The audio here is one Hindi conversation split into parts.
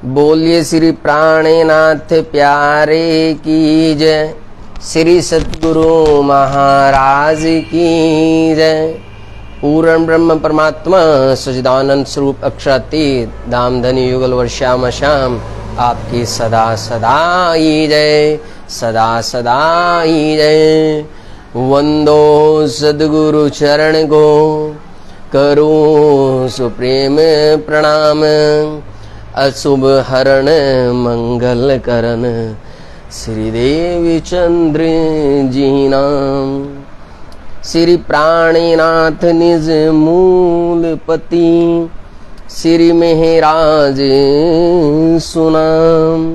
बोलिए श्री प्राणनाथ प्यारे की जय, श्री सद्गुरु महाराज की जय। पूर्ण ब्रह्म परमात्मा सच्चिदानंद स्वरूप अक्षरातीत धाम धनी युगल वर्ष्याम श्याम आपकी सदा सदा ही जय, सदा सदा ही जय। वंदो सद्गुरु चरण को करूं सुप्रेम प्रणाम, अशुभ हरण मंगल करन श्री देवी चंद्र जी नाम। श्री प्राणनाथ निज मूल पति, श्री मेहराज सुनाम,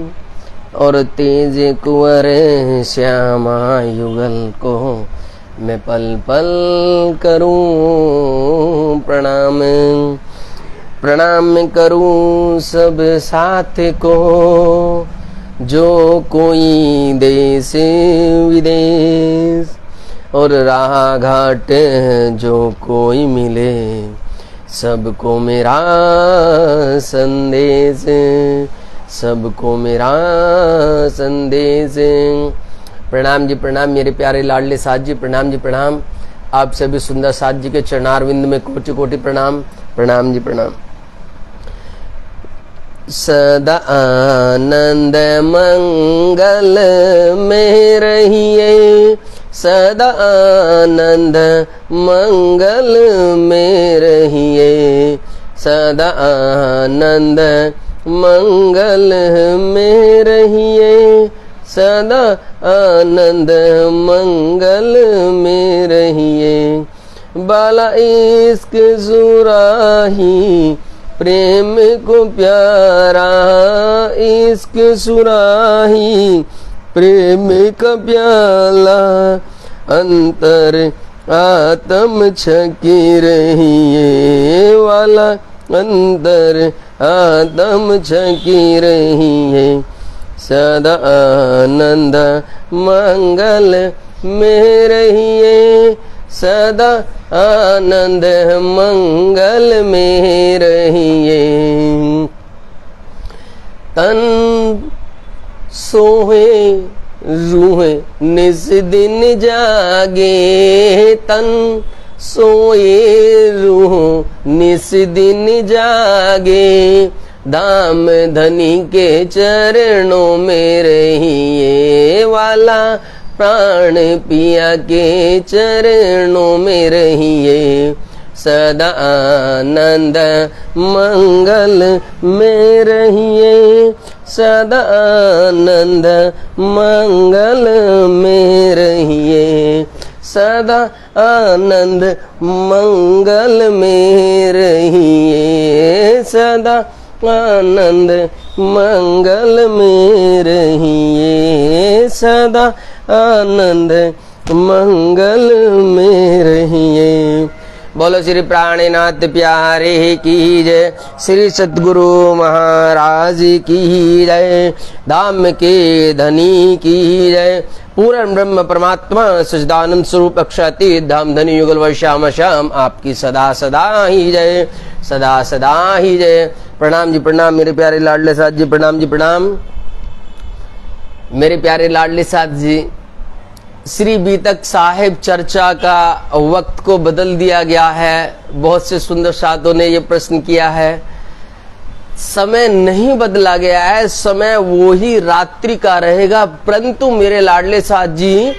और तेज कुंवर श्यामा युगल को मैं पल पल करूं प्रणाम। प्रणाम करूं सब साथ को, जो कोई देश विदेश और राह घाट जो कोई मिले, सबको मेरा संदेश, सबको मेरा संदेश। प्रणाम जी प्रणाम मेरे प्यारे लाडले साथ जी, प्रणाम जी प्रणाम। आप सभी सुंदर साथ जी के चरणारविंद में कोटि कोटि प्रणाम। प्रणाम जी प्रणाम। सदा आनंद मंगल में रहिए, सदा आनंद मंगल में रहिए, सदा आनंद मंगल में रहिए, सदा आनंद मंगल में रहिए। बाला इश्क सुराही प्रेम को प्यारा, इश्क सुराही प्रेम का प्याला, अंतर आत्म छकी रहिए वाला, अंतर आत्म छकी रहिए। सदा आनंद मंगल में रहिए, सदा आनंद मंगल में रहिए। तन सोहे रूहे निस दिन जागे, तन सोए रूह निस दिन जागे, धाम धनी के चरणों में रहिए वाला, प्राण पिया के चरणों में रहिए। सदा आनंद मंगल में रहिए, सदा आनंद मंगल में रहिए, सदा आनंद मंगल में रहिए, सदा आनंद मंगल में रहिए, सदा आनंद मंगल में रहिए। बोलो श्री प्राणनाथ प्यारे की जय, श्री सद्गुरु महाराज की जय, धाम के धनी की जय। पूर्ण ब्रह्म परमात्मा सच्चिदानंद स्वरूप अक्षरातीत धाम धनी युगल वर्ष्याम श्याम आपकी सदा सदा ही जय, सदा सदा ही जय। प्रणाम जी प्रणाम मेरे प्यारे लाडले साथ जी, प्रणाम जी प्रणाम मेरे प्यारे लाडले साथ जी। श्री बीतक साहिब चर्चा का वक्त को बदल दिया गया है। बहुत से सुंदर साथों ने ये प्रश्न किया है। समय नहीं बदला गया है, समय वो ही रात्रि का रहेगा, परंतु मेरे लाडले साथ जी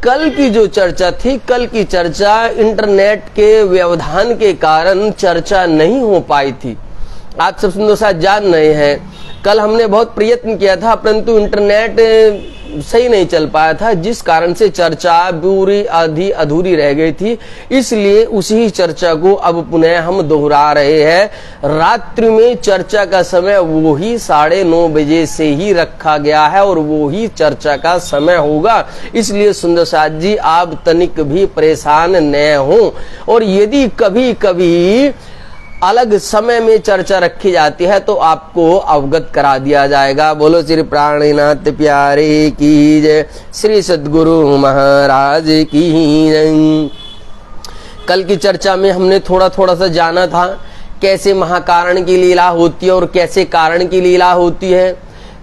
कल की जो चर्चा थी, कल की चर्चा इंटरनेट के व्यवधान के कारण चर्चा नहीं हो पाई थी। आप सब सुंदर साथ जान रहे हैं, कल हमने बहुत प्रयत्न किया था, परंतु इंटरनेट सही नहीं चल पाया था, जिस कारण से चर्चा पूरी आधी अधूरी रह गई थी। इसलिए उसी चर्चा को अब पुनः हम दोहरा रहे हैं। रात्रि में चर्चा का समय वो ही 9:30 बजे से ही रखा गया है और वो ही चर्चा का समय होगा। इसलिए सुंदर साथ जी आप तनिक भी परेशान न हो, और यदि कभी कभी अलग समय में चर्चा रखी जाती है तो आपको अवगत करा दिया जाएगा। बोलो श्री प्राणनाथ प्यारे की जय, श्री सद्गुरु महाराज की जय। कल की चर्चा में हमने थोड़ा सा जाना था कैसे महाकारण की लीला होती है और कैसे कारण की लीला होती है।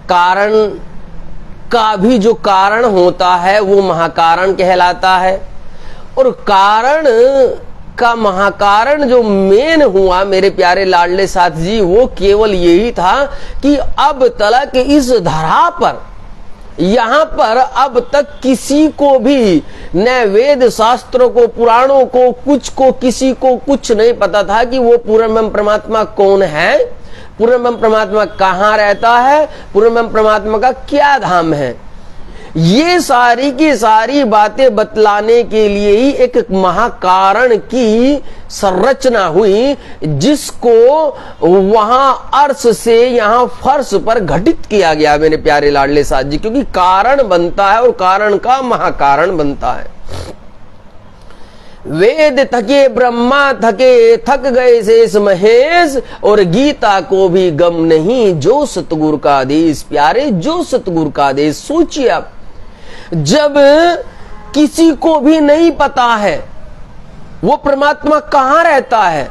कारण का भी जो कारण होता है वो महाकारण कहलाता है, और कारण का महाकारण जो मेन हुआ मेरे प्यारे लाडले साथ जी, वो केवल यही था कि अब तक इस धरा पर, यहां पर अब तक किसी को भी न वेद शास्त्रों को, पुराणों को किसी को कुछ नहीं पता था कि वो पूर्ण परमात्मा कौन है, पूर्ण परमात्मा कहाँ रहता है, पूर्ण परमात्मा का क्या धाम है। ये सारी की सारी बातें बतलाने के लिए ही एक महाकारण की संरचना हुई, जिसको वहां अर्श से यहां फर्श पर घटित किया गया मेरे प्यारे लाडले साथ जी, क्योंकि कारण बनता है और कारण का महाकारण बनता है। वेद थके ब्रह्मा थके, थक गए शेष महेश, और गीता को भी गम नहीं जो सतगुरु का आदेश। प्यारे, जो सतगुरु का आदेश, सोचिए आप, जब किसी को भी नहीं पता है वो परमात्मा कहां रहता है,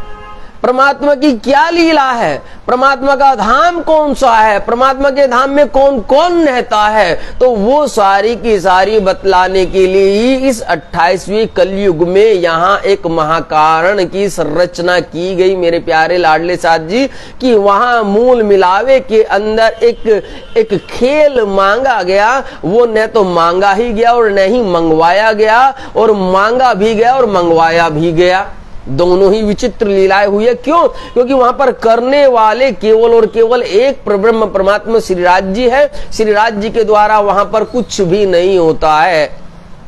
परमात्मा की क्या लीला है, परमात्मा का धाम कौन सा है, परमात्मा के धाम में कौन कौन रहता है, तो वो सारी की सारी बतलाने के लिए ही इस 28वें कलयुग में यहाँ एक महाकारण की संरचना की गई मेरे प्यारे लाडले साथ जी, कि वहां मूल मिलावे के अंदर एक खेल मांगा गया। वो न तो मांगा ही गया और न ही मंगवाया गया, और मांगा भी गया और मंगवाया भी गया। दोनों ही विचित्र लीलाएं हुई है। क्यों? क्योंकि वहां पर करने वाले केवल और केवल एक ब्रह्म परमात्मा श्री राज जी है। श्री राज जी के द्वारा वहां पर कुछ भी नहीं होता है।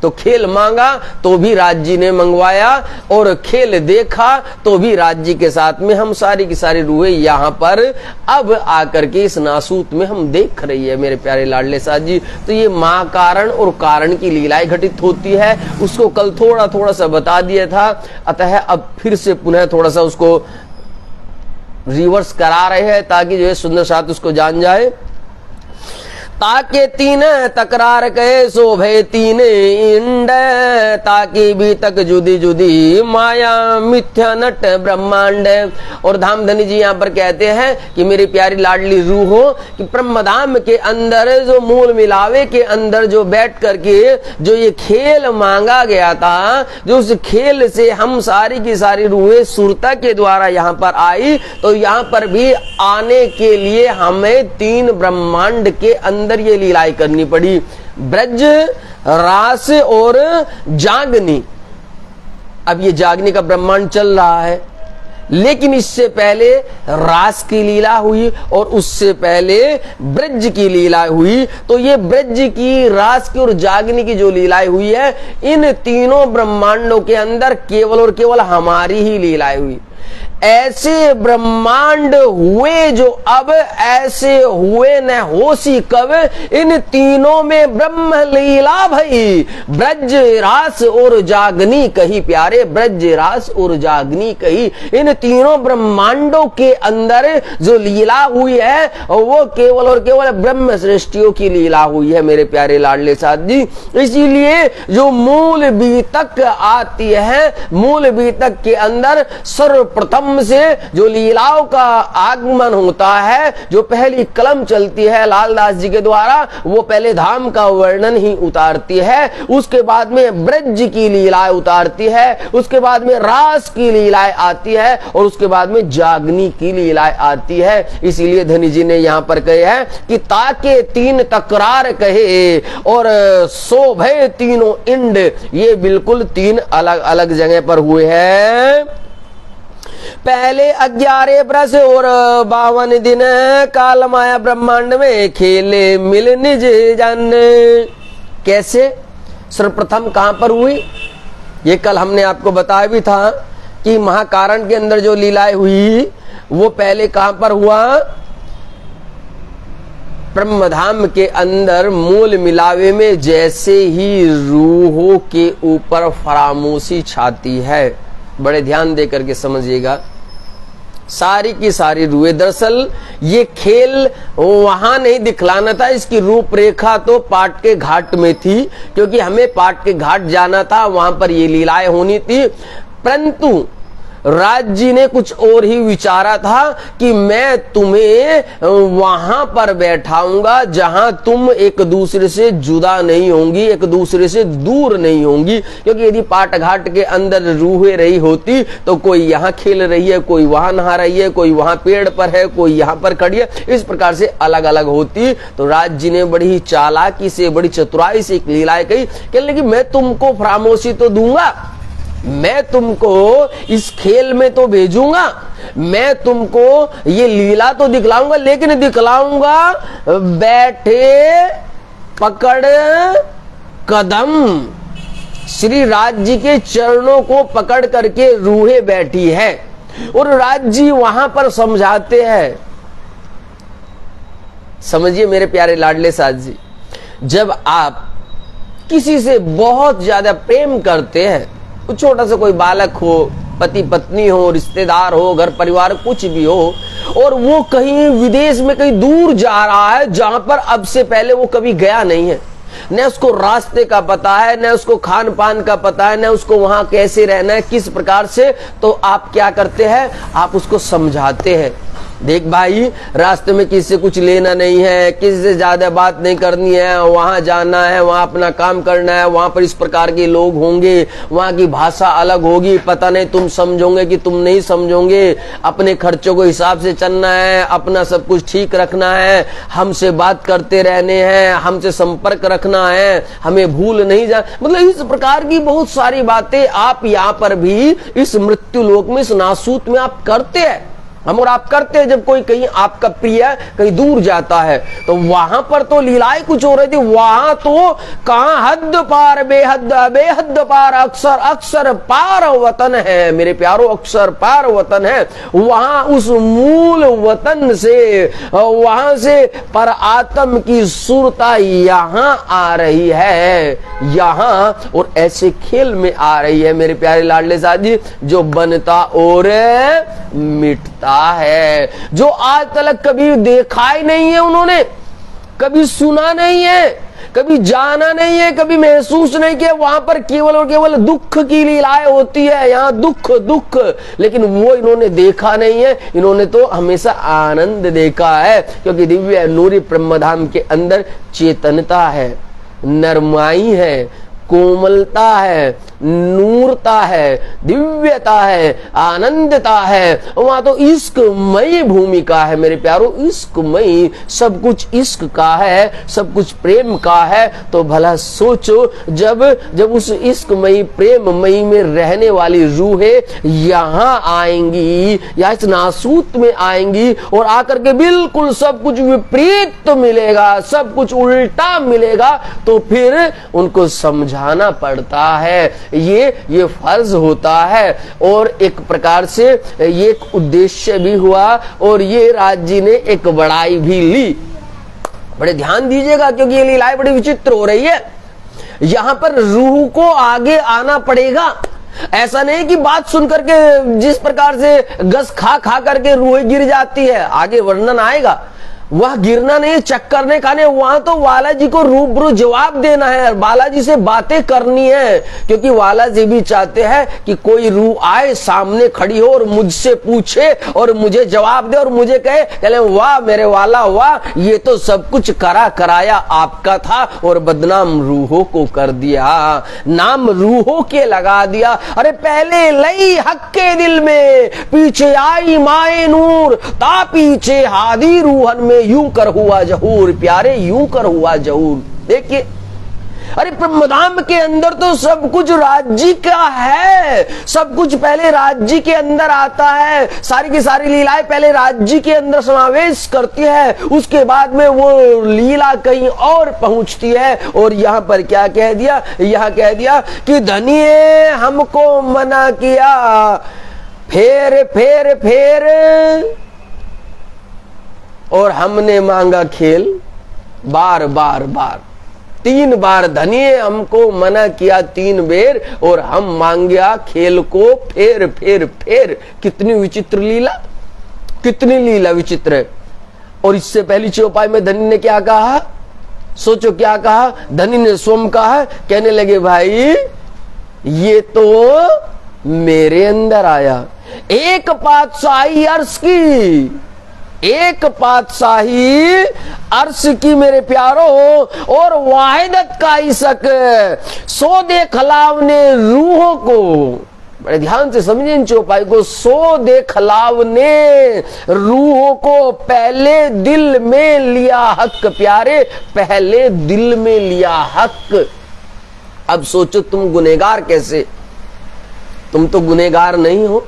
तो खेल मांगा तो भी राज जी ने मंगवाया, और खेल देखा तो भी राज जी के साथ में हम सारी की सारी रूहें यहाँ पर अब आकर के इस नासूत में हम देख रही है मेरे प्यारे लाडले साथ जी। तो ये महाकारण और कारण की लीलाएं घटित होती है, उसको कल थोड़ा सा बता दिया था, अतः अब फिर से पुनः थोड़ा सा उसको रिवर्स करा रहे हैं ताकि जो है सुंदर साथ उसको जान जाए। ताके तीन तकरार कहे शोभे तीन इंड, ताकि भी तक जुदी जुदी माया मिथ्या नट ब्रह्मांड। और धामधनी जी यहाँ पर कहते हैं कि मेरी प्यारी लाडली रूह हो कि ब्रह्मधाम के अंदर जो मूल मिलावे के अंदर जो बैठ करके जो ये खेल मांगा गया था, जो उस खेल से हम सारी की सारी रूहें सुरता के द्वारा यहाँ पर आई, तो यहाँ पर भी आने के लिए हमें तीन ब्रह्मांड के अंदर ये लीलाएं करनी पड़ी, ब्रज, रास और जागनी। अब ये जागनी का ब्रह्मांड चल रहा है, लेकिन इससे पहले रास की लीला हुई और उससे पहले ब्रज की लीला हुई। तो ये ब्रज की, रास की और जागनी की जो लीलाएं हुई है, इन तीनों ब्रह्मांडों के अंदर केवल और केवल हमारी ही लीलाएं हुई। ऐसे ब्रह्मांड हुए जो अब ऐसे हुए न होसी कब, इन तीनों में ब्रह्म लीला भई, ब्रज, रास और जागनी कही। प्यारे, ब्रज, रास और जागनी कही, इन तीनों ब्रह्मांडों के अंदर जो लीला हुई है वो केवल और केवल ब्रह्म सृष्टियों की लीला हुई है मेरे प्यारे लाडले साथ जी। इसीलिए जो मूल बीतक आती है, मूल बीतक के अंदर सर्वप्रथम से जो लीलाओं का आगमन होता है, जो पहली कलम चलती है लालदास जी के द्वारा, वो पहले धाम का वर्णन ही उतारती है, उसके बाद में ब्रज की लीलाएं उतारती है, उसके बाद में रास की लीलाएं आती है, और उसके बाद में जागनी की लीलाएं आती है। इसीलिए धनी जी ने यहां पर कहे हैं कि ताके तीन तकरार कहे और शोभे तीनों इंड। ये बिल्कुल तीन अलग अलग जगह पर हुए हैं। पहले 11 बरस और 52 दिन काल माया ब्रह्मांड में खेले मिल निज जन। कैसे? सर्वप्रथम कहां पर हुई? ये कल हमने आपको बताया भी था कि महाकारण के अंदर जो लीलाएं हुई वो पहले कहां पर हुआ? ब्रह्मधाम के अंदर मूल मिलावे में जैसे ही रूहों के ऊपर फरामोशी छाती है, बड़े ध्यान दे करके समझिएगा, सारी की सारी रूहें, दरअसल ये खेल वहां नहीं दिखलाना था, इसकी रूपरेखा तो पाट के घाट में थी, क्योंकि हमें पाट के घाट जाना था, वहां पर ये लीलाएं होनी थी। परंतु राज जी ने कुछ और ही विचारा था कि मैं तुम्हें वहां पर बैठाऊंगा जहां तुम एक दूसरे से जुदा नहीं होंगी, एक दूसरे से दूर नहीं होंगी। क्योंकि यदि पाट घाट के अंदर रूहे रही होती तो कोई यहाँ खेल रही है, कोई वहां नहा रही है, कोई वहां पेड़ पर है, कोई यहाँ पर खड़ी है, इस प्रकार से अलग अलग होती। तो राज जी ने बड़ी ही चालाकी से, बड़ी चतुराई से एक लीलाएं कही, कहने लगी मैं तुमको फरामोशी तो दूंगा, मैं तुमको इस खेल में तो भेजूंगा, मैं तुमको ये लीला तो दिखलाऊंगा, लेकिन दिखलाऊंगा बैठे पकड़ कदम। श्री राज जी के चरणों को पकड़ करके रूहे बैठी है और राज जी वहां पर समझाते हैं। समझिए मेरे प्यारे लाडले साथ जी, जब आप किसी से बहुत ज्यादा प्रेम करते हैं, छोटा सा कोई बालक हो, पति पत्नी हो, रिश्तेदार हो, घर परिवार कुछ भी हो, और वो कहीं विदेश में कहीं दूर जा रहा है जहां पर अब से पहले वो कभी गया नहीं है, न उसको रास्ते का पता है, न उसको खान पान का पता है, न उसको वहां कैसे रहना है, किस प्रकार से, तो आप क्या करते हैं, आप उसको समझाते हैं, देख भाई रास्ते में किसी से कुछ लेना नहीं है, किसी से ज्यादा बात नहीं करनी है, वहां जाना है, वहां अपना काम करना है, वहां पर इस प्रकार के लोग होंगे, वहां की भाषा अलग होगी, पता नहीं तुम समझोगे कि तुम नहीं समझोगे, अपने खर्चों को हिसाब से चलना है, अपना सब कुछ ठीक रखना है, हमसे बात करते रहने हैं, हमसे संपर्क रखना है, हमें भूल नहीं जा, मतलब इस प्रकार की बहुत सारी बातें आप यहाँ पर भी इस मृत्यु लोक में, इस नासूत में आप करते हैं, हम और आप करते हैं। जब कोई कहीं आपका प्रिय कहीं दूर जाता है तो वहां पर तो लीलाएं कुछ हो रही थी, वहां तो कहां हद पार बेहद, बेहद पार, अक्सर अक्सर पार वतन है मेरे प्यारो, अक्सर पार वतन है। वहां उस मूल वतन से, वहां से पर आत्म की सुरता यहां आ रही है, यहां, और ऐसे खेल में आ रही है मेरे प्यारे लाडले साहब जी, जो बनता और मिटता है, जो आज तक कभी देखा ही नहीं है उन्होंने, कभी सुना नहीं है, कभी जाना नहीं है, कभी महसूस नहीं किया, वहां पर केवल और केवल दुख की लीलाएं होती है, यहाँ दुख दुख, लेकिन वो इन्होंने देखा नहीं है, इन्होंने तो हमेशा आनंद देखा है। क्योंकि दिव्य नूरी ब्रह्मधाम के अंदर चेतनता है, नरमाई है, कोमलता है, नूरता है, दिव्यता है, आनंदता है, वहां तो इश्कमयी भूमिका है मेरे प्यारो, इश्कमयी, सब कुछ इश्क का है, सब कुछ प्रेम का है। तो भला सोचो जब उस इश्कमयी प्रेममयी में रहने वाली रूहें यहाँ आएंगी या इस नासूत में आएंगी और आकर के बिल्कुल सब कुछ विपरीत मिलेगा, सब कुछ उल्टा मिलेगा, तो फिर उनको समझाना पड़ता है, ये फर्ज होता है। और एक प्रकार से ये एक उद्देश्य भी हुआ और ये राज जी ने एक बड़ाई भी ली। बड़े ध्यान दीजिएगा क्योंकि ये लीलाएं बड़ी विचित्र हो रही है। यहां पर रूह को आगे आना पड़ेगा, ऐसा नहीं कि बात सुन करके जिस प्रकार से घस खा करके रूह गिर जाती है, आगे वर्णन आएगा, वह गिरना नहीं, चक्कर नहीं खाने, वहां तो बालाजी को रूबरू जवाब देना है, बालाजी से बातें करनी है। क्योंकि बालाजी भी चाहते हैं कि कोई रूह आए सामने खड़ी हो और मुझसे पूछे और मुझे जवाब दे और मुझे कहे वाह मेरे वाला वाह, ये तो सब कुछ कराया आपका था और बदनाम रूहों को कर दिया, नाम रूहों के लगा दिया। अरे पहले लई हक के दिल में, पीछे आई माए नूर, ता पीछे हादी रूहन में यूं कर हुआ जहूर, प्यारे यूं कर हुआ जहूर। देखिए, अरे ब्रह्मधाम के अंदर तो सब कुछ राज्य का है, सब कुछ पहले राज्य के अंदर आता है, सारी की सारी लीलाएं पहले राज्य के अंदर समावेश करती है, उसके बाद में वो लीला कहीं और पहुंचती है। और यहां पर क्या कह दिया, यहां कह दिया कि धनिये हमको मना किया, फेर फेर फेर, और हमने मांगा खेल बार बार बार, 3 बार धनिये हमको मना किया 3 बेर और हम मांगा खेल को फेर फेर फेर। कितनी विचित्र लीला, कितनी लीला विचित्र है। और इससे पहली चौपाई में धनी ने क्या कहा, सोचो क्या कहा, धनी ने स्वयं कहा, कहने लगे भाई ये तो मेरे अंदर आया, एक पातशाही अर्श की, एक पातशाही अर्श की मेरे प्यारो, और वाहिदत का इशक, सो दे खलाव ने रूहों को, बड़े ध्यान से समझे इन चौपाई को, सो दे खलाव ने रूहों को, पहले दिल में लिया हक प्यारे, पहले दिल में लिया हक। अब सोचो तुम गुनहगार कैसे, तुम तो गुनहगार नहीं हो,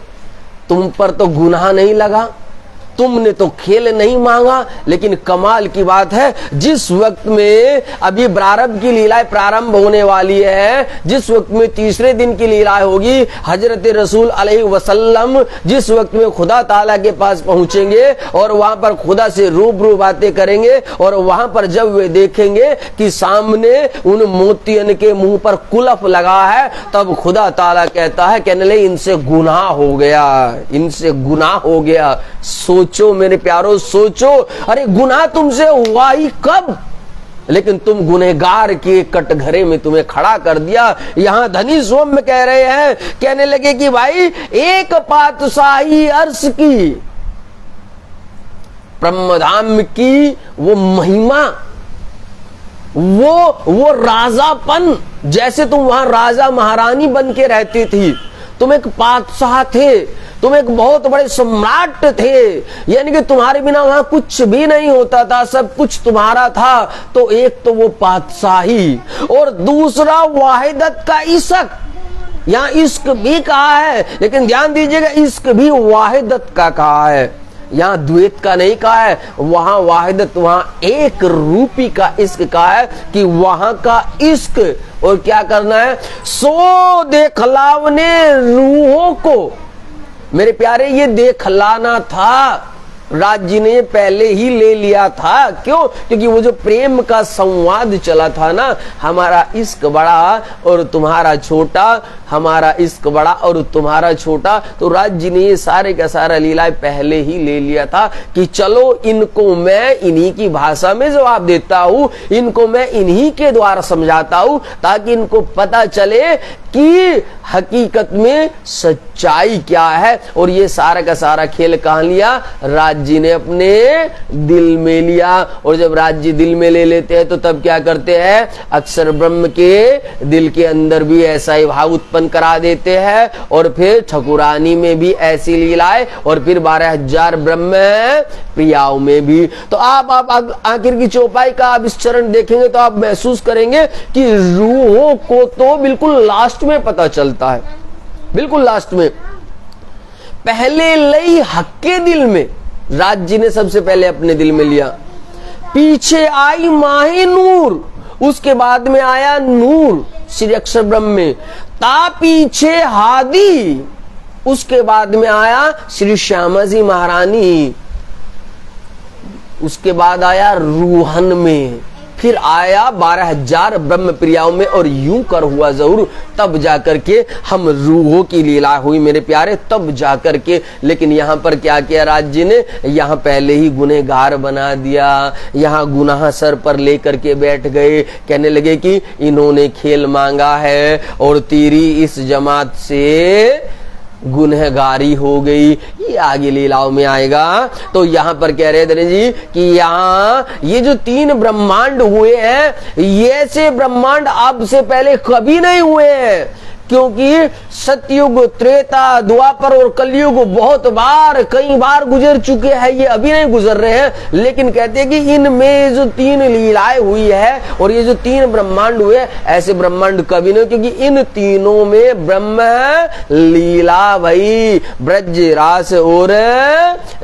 तुम पर तो गुनाह नहीं लगा, तुमने तो खेल नहीं मांगा, लेकिन कमाल की बात है जिस वक्त में अभी प्रारंभ की लीलाएं प्रारंभ होने वाली है, जिस वक्त में तीसरे दिन की लीलाएं होगी, हजरत रसूल अलैहि वसल्लम जिस वक्त में खुदा ताला के पास पहुंचेंगे और वहां पर खुदा से रूबरू बातें करेंगे, और वहां पर जब वे देखेंगे कि सामने उन मोतियन के मुंह पर कुलफ लगा है, तब खुदा ताला कहता है, कहने लगे इनसे गुनाह हो गया, इनसे गुनाह हो गया। सोचो मेरे प्यारो, सोचो, अरे गुनाह तुमसे हुआ ही कब, लेकिन तुम गुनहगार के कटघरे में तुम्हें खड़ा कर दिया। यहां धनी सोम कह रहे हैं, कहने लगे कि भाई एक पातशाही अर्श की, ब्रह्मधाम की वो महिमा, वो राजापन, जैसे तुम वहां राजा महारानी बन के रहती थी, तुम एक पातशाह थे, तुम एक बहुत बड़े सम्राट थे, यानी कि तुम्हारे बिना वहां कुछ भी नहीं होता था, सब कुछ तुम्हारा था। तो एक तो वो पातशाही, और दूसरा वाहिदत का इश्क। यहां इश्क भी कहा है, लेकिन ध्यान दीजिएगा इश्क भी वाहिदत का कहा है, यहां द्वैत का नहीं कहा है। वहां वाहिदत, वहां एक रूपी का इश्क कहा है कि वहां का इश्क, और क्या करना है, सो देखलावने रूहों को, मेरे प्यारे ये देखलाना था, राज जी ने पहले ही ले लिया था। क्यों? क्योंकि वो जो प्रेम का संवाद चला था ना, हमारा इश्क बड़ा और तुम्हारा छोटा, हमारा इश्क बड़ा और तुम्हारा छोटा, तो राज जी ने ये सारे का सारा लीलाएं पहले ही ले लिया था कि चलो इनको मैं इन्हीं की भाषा में जवाब देता हूं, इनको मैं इन्हीं के द्वारा समझाता हूं, ताकि इनको पता चले कि हकीकत में सच्चाई क्या है। और ये सारा का सारा खेल कहां लिया, राज जी ने अपने दिल में लिया। और जब राज जी दिल में ले लेते हैं तो तब क्या करते हैं, अक्सर ब्रह्म के दिल के अंदर भी ऐसा ही भाव उत्पन्न करा देते हैं, और फिर ठकुरानी में भी ऐसी लीलाएं, और फिर 12,000 ब्रह्म प्रियाओं में भी। तो आप आखिर की चौपाई का आप इस चरण देखेंगे तो आप महसूस करेंगे कि रूहों को तो बिल्कुल लास्ट में पता चलता है, बिल्कुल लास्ट में। पहले लई हक के दिल में, राज जी ने सबसे पहले अपने दिल में लिया, पीछे आई माहे नूर, उसके बाद में आया नूर श्री अक्षर ब्रह्म में, ता पीछे हादी, उसके बाद में आया श्री श्यामा जी महारानी, उसके बाद आया रूहन में, फिर आया 12,000 ब्रह्म प्रियाओं में, और यूं कर हुआ जरूर तब जाकर के हम रूहों की लीला हुई मेरे प्यारे, तब जाकर के। लेकिन यहाँ पर क्या किया राज जी ने, यहाँ पहले ही गुनहगार बना दिया, यहाँ गुनाह सर पर लेकर के बैठ गए, कहने लगे कि इन्होंने खेल मांगा है और तेरी इस जमात से गुनहगारी हो गई। ये आगे लीलाओं में आएगा। तो यहाँ पर कह रहे धनी जी कि यहाँ ये जो 3 ब्रह्मांड हुए हैं, ये ऐसे ब्रह्मांड अब से पहले कभी नहीं हुए हैं, क्योंकि सतयुग, त्रेता, द्वापर और कलयुग बहुत बार, कई बार गुजर चुके हैं, ये अभी नहीं गुजर रहे हैं। लेकिन कहते हैं कि इनमें जो 3 लीलाएं हुई है और ये जो 3 ब्रह्मांड हुए, ऐसे ब्रह्मांड कभी नहीं, क्योंकि इन तीनों में ब्रह्म लीला भई, ब्रज रास और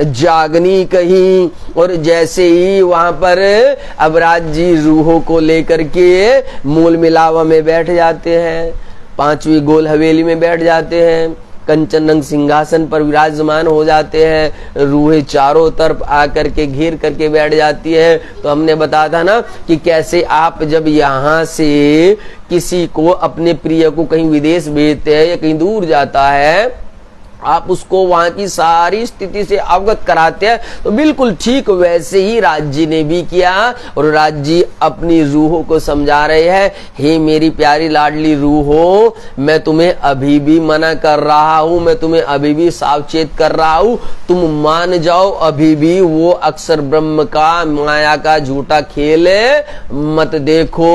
जागनी कही। और जैसे ही वहां पर अब राज जी रूहों को लेकर के मूल मिलावा में बैठ जाते हैं, 5वीं गोल हवेली में बैठ जाते हैं, कंचन रंग सिंहासन पर विराजमान हो जाते हैं, रूहें चारों तरफ आकर के घेर करके बैठ जाती है। तो हमने बताया था ना कि कैसे आप जब यहाँ से किसी को, अपने प्रिय को कहीं विदेश भेजते हैं या कहीं दूर जाता है, आप उसको वहां की सारी स्थिति से अवगत कराते हैं। तो बिल्कुल ठीक वैसे ही राज जी ने भी किया, और राज जी अपनी रूहों को समझा रहे हैं, हे मेरी प्यारी लाडली रूहो, मैं तुम्हें अभी भी मना कर रहा हूं, मैं तुम्हें अभी भी सावचेत कर रहा हूं, तुम मान जाओ, अभी भी वो अक्षर ब्रह्म का माया का झूठा खेल मत देखो।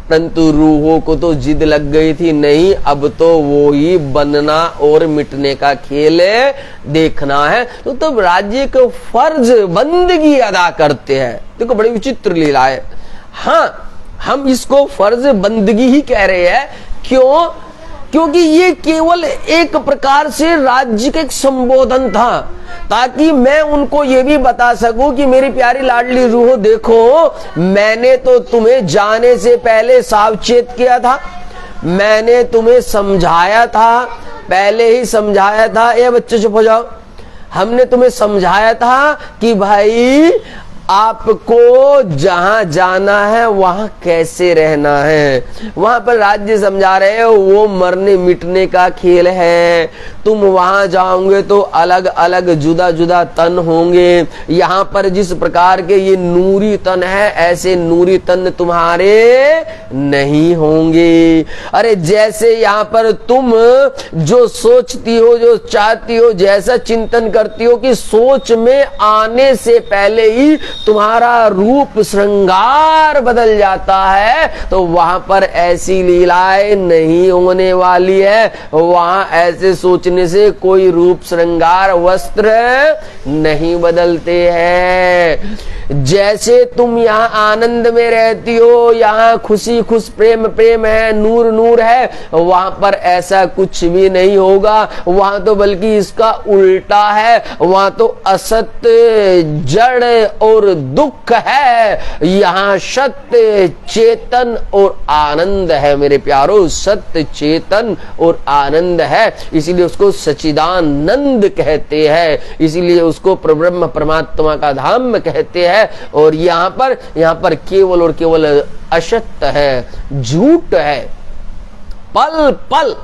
परंतु रूहों को तो जिद लग गई थी, नहीं अब तो वो ही बनना और मिटने का खेल देखना है। तो तब राज्य को फर्ज बंदगी अदा करते हैं। देखो बड़ी विचित्र लीला है। हाँ, हम इसको फर्ज बंदगी ही कह रहे हैं। क्यों? क्योंकि ये केवल एक प्रकार से राज्य का एक संबोधन था, ताकि मैं उनको ये भी बता सकूं कि मेरी प्यारी लाडली रूहो, देखो मैंने तो तुम्हें जाने से पहले सावचेत किया था, मैंने तुम्हें समझाया था, पहले ही समझाया था। ये बच्चे चुप हो जाओ। हमने तुम्हें समझाया था कि भाई आपको जहां जाना है वहां कैसे रहना है। वहां पर राज्य समझा रहे हो, वो मरने मिटने का खेल है। तुम वहां जाओगे तो अलग अलग जुदा जुदा तन होंगे। यहाँ पर जिस प्रकार के ये नूरी तन है, ऐसे नूरी तन तुम्हारे नहीं होंगे। अरे जैसे यहाँ पर तुम जो सोचती हो, जो चाहती हो, जैसा चिंतन करती हो कि सोच में आने से पहले ही तुम्हारा रूप श्रृंगार बदल जाता है, तो वहां पर ऐसी लीलाएं नहीं होने वाली है। वहां ऐसे सोचने से कोई रूप श्रृंगार वस्त्र नहीं बदलते हैं। जैसे तुम यहाँ आनंद में रहती हो, यहाँ खुशी खुश प्रेम प्रेम है, नूर नूर है, वहां पर ऐसा कुछ भी नहीं होगा। वहां तो बल्कि इसका उल्टा है, वहां तो असत्य जड़ और दुख है, यहाँ सत्य चेतन और आनंद है। मेरे प्यारो, सत्य चेतन और आनंद है, इसीलिए उसको सच्चिदानंद कहते हैं, इसीलिए उसको परब्रह्म परमात्मा का धाम कहते हैं। और यहाँ पर केवल और केवल असत्य है, झूठ है। पल पल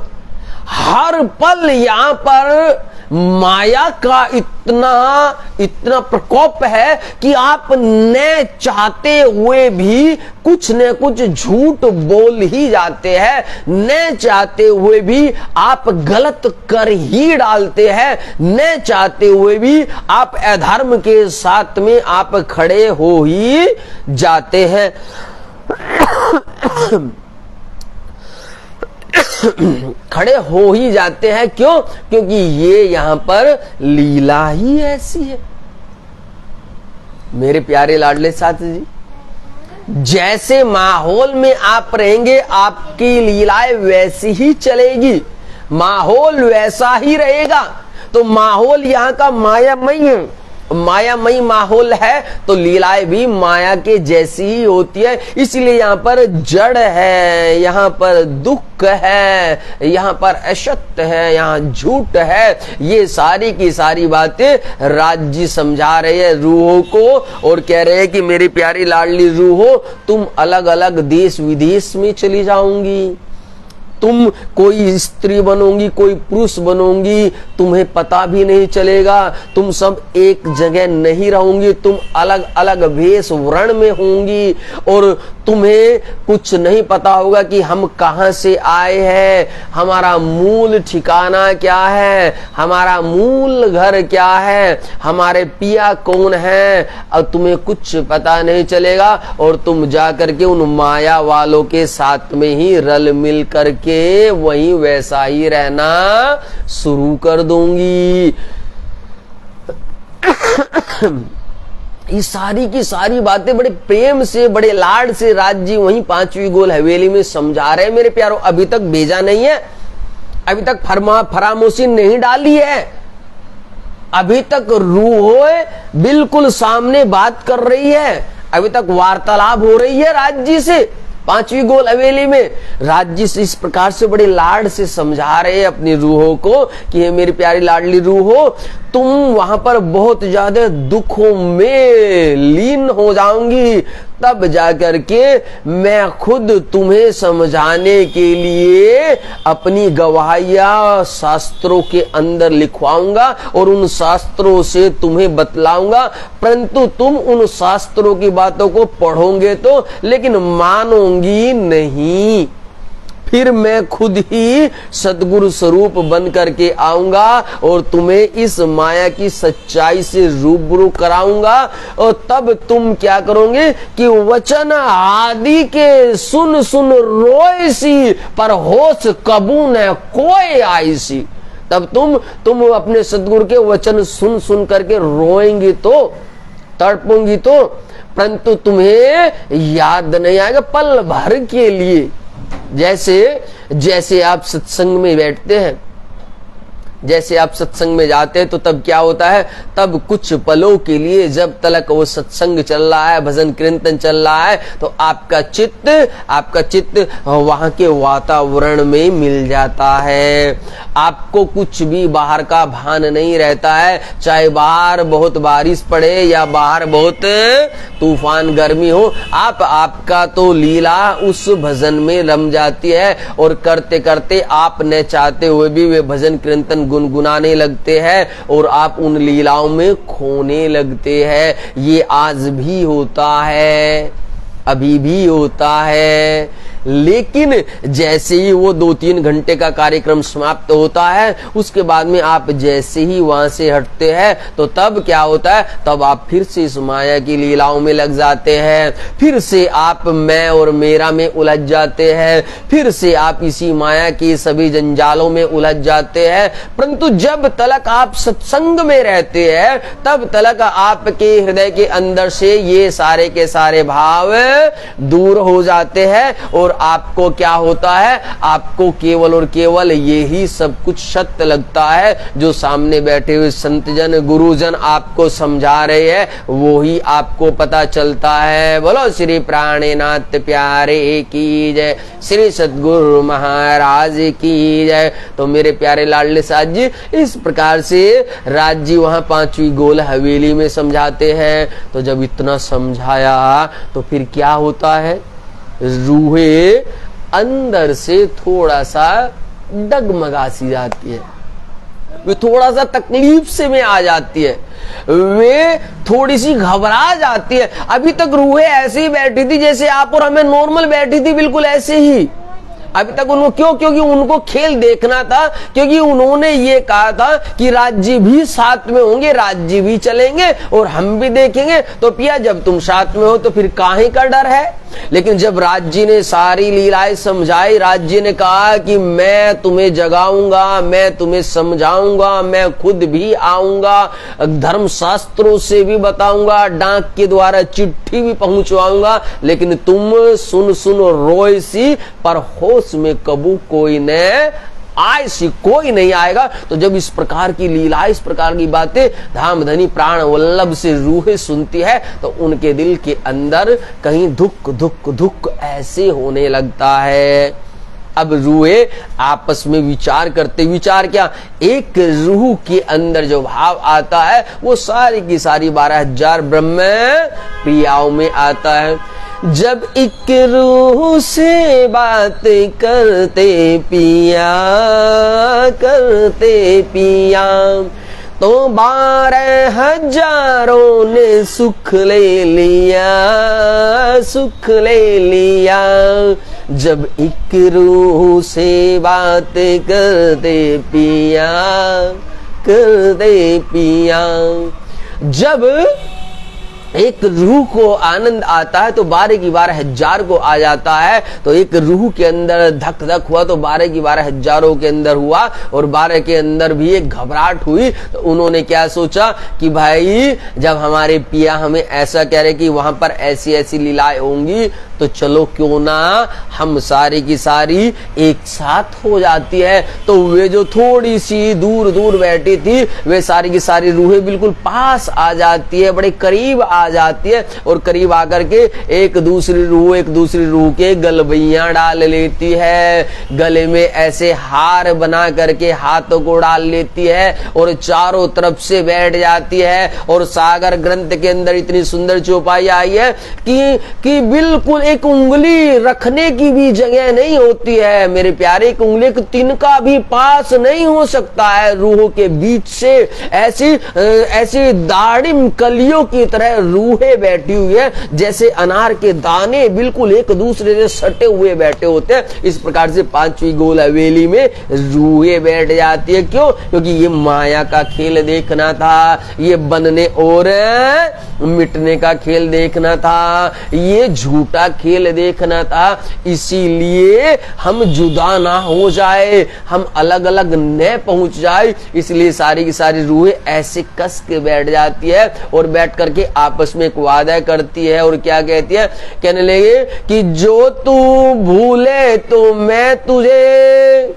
हर पल यहाँ पर माया का इतना प्रकोप है कि आप न चाहते हुए भी कुछ न कुछ झूठ बोल ही जाते हैं, न चाहते हुए भी आप गलत कर ही डालते हैं, न चाहते हुए भी आप अधर्म के साथ में आप खड़े हो ही जाते हैं। खड़े हो ही जाते हैं। क्यों? क्योंकि ये यहां पर लीला ही ऐसी है। मेरे प्यारे लाडले साथी जी, जैसे माहौल में आप रहेंगे, आपकी लीलाएं वैसी ही चलेगी, माहौल वैसा ही रहेगा। तो माहौल यहाँ का मायामयी माहौल है, तो लीलाएं भी माया के जैसी ही होती है। इसलिए यहाँ पर जड़ है, यहाँ पर दुख है, यहाँ पर असत्य है, यहाँ झूठ है। ये सारी की सारी बातें राज्य समझा रहे हैं रूहों को, और कह रहे हैं कि मेरी प्यारी लाडली रूहो, तुम अलग अलग देश विदेश में चली जाऊंगी, तुम कोई स्त्री बनोगी, कोई पुरुष बनोगी, तुम्हें पता भी नहीं चलेगा, तुम सब एक जगह नहीं रहोगी, तुम अलग अलग वेश वर्ण में होंगी, और तुम्हें कुछ नहीं पता होगा कि हम कहां से आए हैं, हमारा मूल ठिकाना क्या है, हमारा मूल घर क्या है, हमारे पिया कौन है, और तुम्हें कुछ पता नहीं चलेगा। और तुम जा करके उन माया वालों के साथ में ही रल मिल करके वहीं वैसा ही रहना शुरू कर दूंगी। ये सारी की सारी बातें बड़े प्रेम से, बड़े लाड से राज्य वहीं पांचवी गोल हवेली में समझा रहे हैं। मेरे प्यारों, अभी तक भेजा नहीं है, अभी तक फरामोशी नहीं डाली है, अभी तक रूह बिल्कुल सामने बात कर रही है, अभी तक वार्तालाप हो रही है राज्य से। पांचवी गोल हवेली में राज्य से इस प्रकार से बड़े लाड से समझा रहे हैं अपनी रूहों को कि हे मेरी प्यारी लाडली रूहो, तुम वहां पर बहुत ज्यादा दुखों में लीन हो जाओगी, तब जाकर के मैं खुद तुम्हें समझाने के लिए अपनी गवाहियां शास्त्रों के अंदर लिखवाऊंगा और उन शास्त्रों से तुम्हें बतलाऊंगा, परंतु तुम उन शास्त्रों की बातों को पढ़ोगे तो लेकिन मानोगी नहीं। फिर मैं खुद ही सद्गुरु स्वरूप बन करके आऊंगा और तुम्हें इस माया की सच्चाई से रूबरू कराऊंगा, और तब तुम क्या करोगे कि वचन आदि के सुन सुन रोए सी, पर होश कबू न कोई आई सी। तब तुम अपने सद्गुरु के वचन सुन सुन करके रोएंगी तो, तड़पोंगी तो, परंतु तुम्हें याद नहीं आएगा पल भर के लिए। जैसे आप सत्संग में बैठते हैं, जैसे आप सत्संग में जाते हैं तो तब क्या होता है, तब कुछ पलों के लिए जब तलक वो सत्संग चल रहा है, भजन कीर्तन चल रहा है, तो आपका चित्त वहां के वातावरण में मिल जाता है। आपको कुछ भी बाहर का भान नहीं रहता है, चाहे बाहर बहुत बारिश पड़े या बाहर बहुत तूफान गर्मी हो, आपका तो लीला उस भजन में रम जाती है, और करते करते आप न चाहते हुए भी वे भजन कीर्तन गुनगुनाने लगते हैं और आप उन लीलाओं में खोने लगते हैं। ये आज भी होता है, अभी भी होता है। लेकिन जैसे ही वो 2-3 घंटे का कार्यक्रम समाप्त होता है, उसके बाद में आप जैसे ही वहां से हटते हैं तो तब क्या होता है, तब आप फिर से इस माया की लीलाओं में लग जाते हैं, फिर से आप मैं और मेरा में उलझ जाते हैं, फिर से आप इसी माया की सभी जंजालों में उलझ जाते हैं। परंतु जब तलक आप सत्संग में रहते हैं, तब तलक आपके हृदय के अंदर से ये सारे के सारे भाव दूर हो जाते हैं, और आपको क्या होता है, आपको केवल और केवल यही सब कुछ सत्य लगता है जो सामने बैठे हुए संतजन गुरुजन आपको समझा रहे हैं, वो ही आपको पता चलता है। बोलो श्री प्राणनाथ प्यारे की जय, श्री सद्गुरु महाराज की जय। तो मेरे प्यारे लाडले साथ जी, इस प्रकार से राज जी वहां 5वीं गोल हवेली में समझाते हैं। तो जब इतना समझाया तो फिर क्या होता है, रूहे अंदर से थोड़ा सा डगमगा सी जाती है, वे थोड़ा सा तकलीफ से में आ जाती है, वे थोड़ी सी घबरा जाती है। अभी तक रूहे ऐसे ही बैठी थी जैसे आप और हमें नॉर्मल बैठी थी, बिल्कुल ऐसे ही अभी तक उनको, क्योंकि उनको खेल देखना था, क्योंकि उन्होंने ये कहा था कि राज्य भी साथ में होंगे, राज्य भी चलेंगे और हम भी देखेंगे। तो पिया जब तुम साथ में हो तो फिर काहे का डर है। लेकिन जब राज्य ने सारी लीलाएं समझाई, राज्य ने कहा कि मैं तुम्हें जगाऊंगा, मैं तुम्हें समझाऊंगा, मैं खुद भी आऊंगा, धर्म शास्त्रों से भी बताऊंगा, डाक के द्वारा चिट्ठी भी पहुंचवाऊंगा, लेकिन तुम सुन सुन रोए सी, पर होश में कबू कोई न आए सी, कोई नहीं आएगा। तो जब इस प्रकार की लीला, इस प्रकार की बातें धाम धनी प्राण वल्लभ से रूहें सुनती है, तो उनके दिल के अंदर कहीं धुक धुक धुक ऐसे होने लगता है। अब रूहे आपस में विचार करते, विचार क्या, एक रूह के अंदर जो भाव आता है वो सारी की सारी 12,000 ब्रह्म प्रियाओं में आता है। जब एक रूह से बात करते पिया, तो 12,000 ने सुख ले लिया, सुख ले लिया। जब एक रूह से बात करते पिया, जब एक रूह को आनंद आता है तो 12,000 को आ जाता है। तो एक रूह के अंदर धक धक हुआ तो 12,000 के अंदर हुआ, और 12 के अंदर भी एक घबराहट हुई। तो उन्होंने क्या सोचा कि भाई जब हमारे पिया हमें ऐसा कह रहे कि वहां पर ऐसी ऐसी लीलाएं होंगी, तो चलो क्यों ना हम सारी की सारी एक साथ हो जाती है। तो वे जो थोड़ी सी दूर दूर बैठी थी, वे सारी की सारी रूहें बिल्कुल पास आ जाती है, बड़े करीब आ आ जाती है और करीब आकर के एक दूसरी रूह के गलबैया डाल लेती है, गले में ऐसे हार बना करके हाथों को डाल लेती है और चारों तरफ से बैठ जाती है। और सागर ग्रंथ के अंदर इतनी सुंदर चौपाई आई है कि बिल्कुल एक उंगली रखने की भी जगह नहीं होती है मेरे प्यारे, एक उंगली एक तिनका भी पास नहीं हो सकता है रूहों के बीच से। ऐसी दाढ़िम कलियों की तरह रूहें बैठी हुई है, जैसे अनार के दाने बिल्कुल एक दूसरे से सटे हुए बैठे होते हैं। इस प्रकार से पांचवी गोल हवेली में रूहें बैठ जाती है। क्यों? क्योंकि ये माया का खेल देखना था, ये बनने और मिटने का खेल देखना था, ये झूठा खेल देखना था। इसीलिए हम जुदा ना हो जाए, हम अलग अलग न पहुंच जाए, इसलिए सारी की सारी रूहें ऐसे कस के बैठ जाती है और बैठ करके आपस में एक वादा करती है। और क्या कहती है? कहने लगे कि जो तू भूले तो मैं तुझे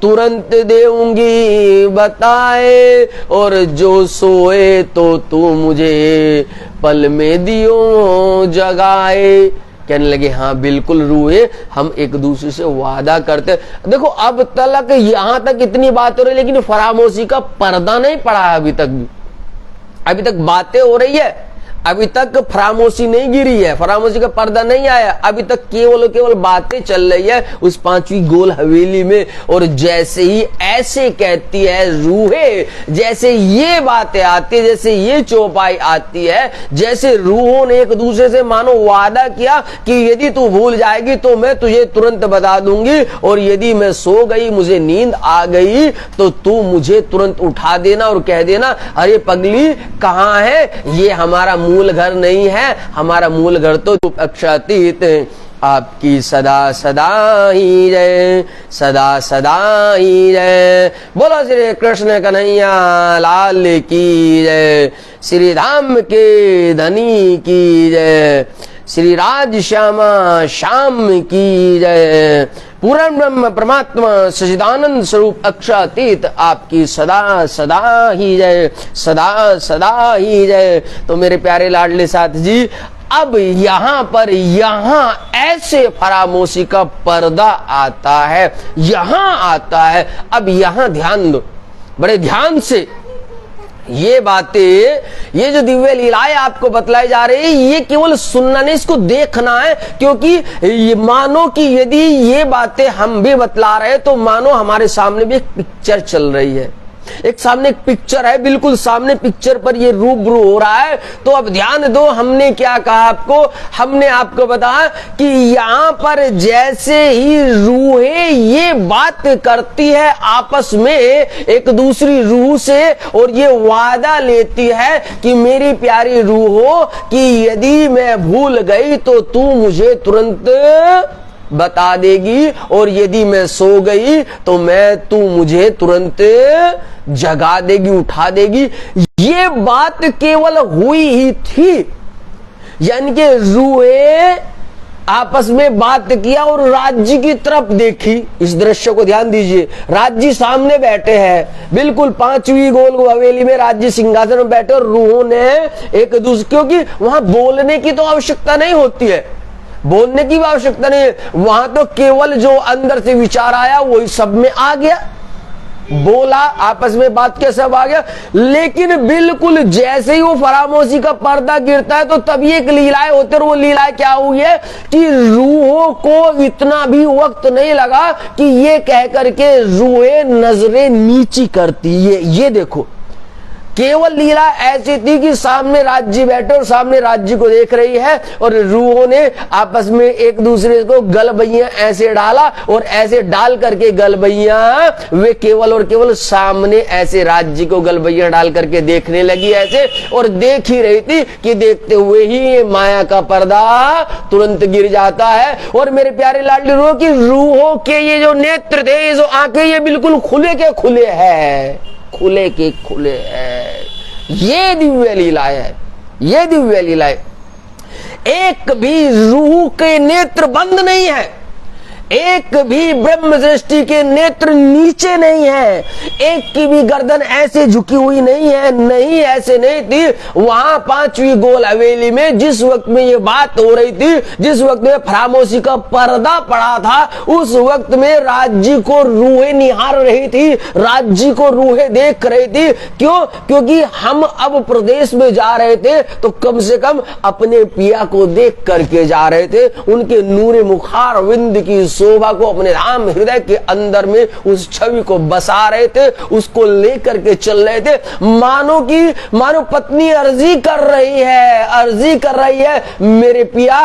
तुरंत देऊंगी बताए, और जो सोए तो तू मुझे पल में दियो जगाए। कहने लगे हाँ बिल्कुल रूहे, हम एक दूसरे से वादा करते। देखो अब तक यहां तक इतनी बात हो रही, लेकिन फरामोशी का पर्दा नहीं पड़ा है अभी तक बातें हो रही है, अभी तक फरामोशी नहीं गिरी है, फरामोशी का पर्दा नहीं आया, अभी तक केवल बातें चल रही है उस पांचवी गोल हवेली में। और जैसे ही ऐसे कहती है रूहें, जैसे ये बातें आती है, जैसे ये चौपाई आती है, जैसे रूहों ने एक दूसरे से मानो वादा किया कि यदि तू भूल जाएगी तो मैं तुझे तुरंत बता दूंगी, और यदि मैं सो गई, मुझे नींद आ गई, तो तू मुझे तुरंत उठा देना और कह देना अरे पगली कहाँ है, ये हमारा मूल घर नहीं है, हमारा मूल घर तो अक्षातीत। आपकी सदा सदा ही जय, सदा सदा ही जय। बोलो श्री कृष्ण कन्हैया लाल की जय, श्री धाम के धनी की जय, श्री राज श्यामा श्याम की जय। पूर्ण ब्रह्म परमात्मा सच्चिदानंद स्वरूप अक्षातीत आपकी सदा सदा ही जय, सदा सदा ही जय। तो मेरे प्यारे लाडले साथ जी, अब यहां ऐसे फरामोशी का पर्दा आता है, यहां आता है। अब यहां ध्यान दो, बड़े ध्यान से ये बातें, ये जो दिव्य लीलाएं आपको बतलाई जा रही है, ये केवल सुनना नहीं, इसको देखना है। क्योंकि ये मानो कि यदि ये बातें हम भी बतला रहे हैं तो मानो हमारे सामने भी एक पिक्चर चल रही है, एक सामने एक पिक्चर है, बिल्कुल सामने पिक्चर पर ये रूबरू हो रहा है। तो अब ध्यान दो, हमने क्या कहा आपको? हमने आपको बताया कि यहां पर जैसे ही रूहें ये बात करती है आपस में एक दूसरी रूह से, और ये वादा लेती है कि मेरी प्यारी रूहो कि यदि मैं भूल गई तो तू मुझे तुरंत बता देगी, और यदि मैं सो गई तो तू मुझे तुरंत जगा देगी, उठा देगी। ये बात केवल हुई ही थी, यानी कि रूहें आपस में बात किया और राज्य की तरफ देखी। इस दृश्य को ध्यान दीजिए, राज्य सामने बैठे हैं, बिल्कुल पांचवी गोल हवेली में राज्य सिंहासन में बैठे, और रूहों ने एक दूसरे, क्योंकि वहां बोलने की तो आवश्यकता नहीं होती है, बोलने की आवश्यकता नहीं है, वहां तो केवल जो अंदर से विचार आया वही सब में आ गया, बोला, आपस में बात के सब आ गया। लेकिन बिल्कुल जैसे ही वो फरामोशी का पर्दा गिरता है तो तभी एक लीलाएं होती है, और वो लीलाएं क्या हुई है कि रूहों को इतना भी वक्त नहीं लगा कि ये कह करके रूहें नजरें नीची करती। ये देखो, केवल लीला ऐसी थी कि सामने राज्य बैठे और सामने राज्य को देख रही है, और रूहों ने आपस में एक दूसरे को गलबैया ऐसे डाला, और ऐसे डाल करके गलबैया वे केवल और केवल सामने ऐसे राज्य को गलबैया डाल करके देखने लगी ऐसे, और देख ही रही थी कि देखते हुए ही ये माया का पर्दा तुरंत गिर जाता है। और मेरे प्यारे लाडली रूहों की रूहों के ये जो नेत्र थे, ये जो आंखें, ये बिल्कुल खुले के खुले है, खुले के खुले है। ये दिव्य लीला है, ये दिव्य लीला है। एक भी रूह के नेत्र बंद नहीं है, एक भी ब्रह्म सृष्टि के नेत्र नीचे नहीं है, एक की भी गर्दन ऐसे झुकी हुई नहीं है, नहीं ऐसे नहीं थी। वहां पांचवी गोल हवेली में जिस वक्त में ये बात हो रही थी, जिस वक्त में फरामोशी का पर्दा पड़ा था, उस वक्त में राज्य को रूहें निहार रही थी, राज्य को रूहें देख रही थी। क्यों? क्योंकि हम अब प्रदेश में जा रहे थे तो कम से कम अपने पिया को देख करके जा रहे थे, उनके नूरे मुखार विंद की शोभा को अपने राम हृदय के अंदर में उस छवि को बसा रहे थे, उसको लेकर के चल रहे थे। मानो पत्नी अर्जी कर रही है, मेरे पिया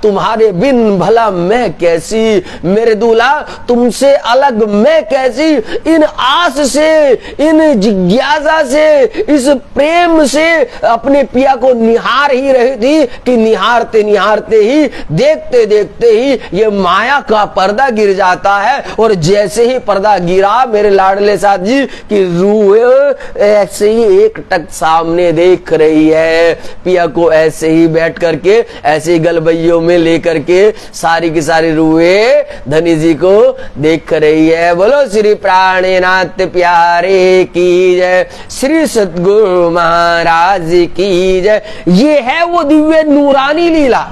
तुम्हारे बिन भला मैं कैसी, मेरे दूल्हा तुमसे अलग मैं कैसी। इन आस से, इन जिज्ञासा से, इस प्रेम से अपने पिया को निहार ही रही थी कि निहारते निहारते ही, देखते देखते ही ये माया का पर्दा गिर जाता है। और जैसे ही पर्दा गिरा मेरे लाडले साथ जी की रूह ऐसे ही एक टक सामने देख रही है, पिया को ऐसे ही बैठ करके, ऐसे ही गलबैयों में लेकर के सारी की सारी रूहें धनी जी को देख रही है। बोलो श्री प्राणनाथ प्यारे की जय, श्री सद्गुरु महाराज की जय। ये है वो दिव्य नूरानी लीला,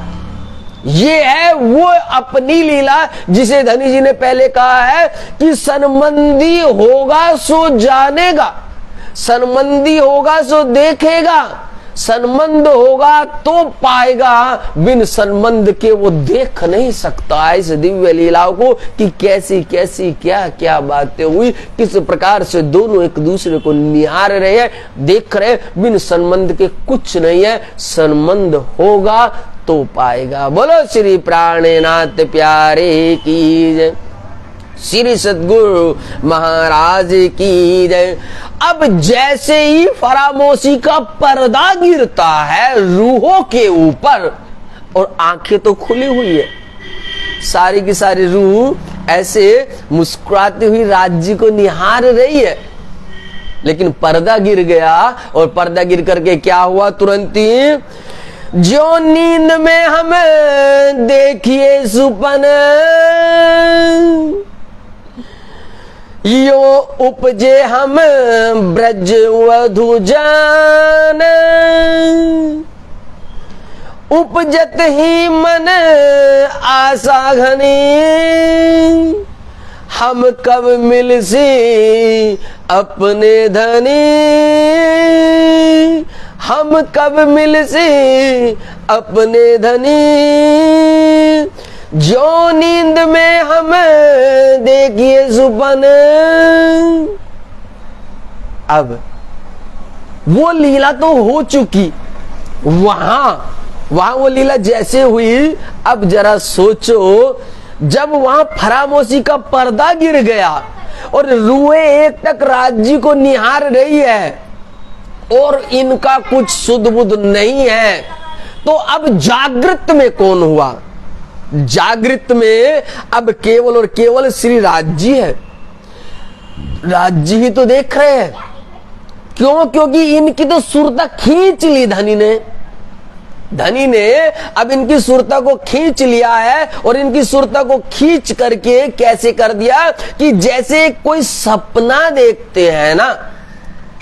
ये है वो अपनी लीला जिसे धनी जी ने पहले कहा है कि सनमंदी होगा सो जानेगा, सनमंदी होगा सो देखेगा, सनमंद होगा तो पाएगा, बिन सनमंद के वो देख नहीं सकता। इस दिव्य लीलाओं को कि कैसी कैसी क्या क्या बातें हुई, किस प्रकार से दोनों एक दूसरे को निहार रहे हैं, देख रहे, बिन सनमंद के कुछ नहीं है, सनमंद होगा तो पाएगा। बोलो श्री प्राणनाथ प्यारे की जय, श्री सद्गुरु महाराज की जय। अब जैसे ही फरामोशी का पर्दा गिरता है रूहों के ऊपर, और आंखें तो खुली हुई है, सारी की सारी रूह ऐसे मुस्कुराती हुई राज्य को निहार रही है, लेकिन पर्दा गिर गया। और पर्दा गिर करके क्या हुआ? तुरंत ही जो नींद में हम देखिए सुपन, यो उपजे हम ब्रज वधु जान, उपजत ही मन आशा घनी, हम कब मिलसी अपने धनी, हम कब मिलसी अपने धनी, जो नींद में हम देखिए सुपन। अब वो लीला तो हो चुकी, वहां वो लीला जैसे हुई, अब जरा सोचो जब वहां फरामोशी का पर्दा गिर गया और रूहें एक टक राज्य को निहार रही है और इनका कुछ सुध बुध नहीं है, तो अब जागृत में कौन हुआ? जागृत में अब केवल और केवल श्री राज्य है, राज्य ही तो देख रहे हैं। क्यों? क्योंकि इनकी तो सुरता खींच ली धनी ने अब इनकी सुरता को खींच लिया है, और इनकी सुरता को खींच करके कैसे कर दिया कि जैसे कोई सपना देखते हैं ना,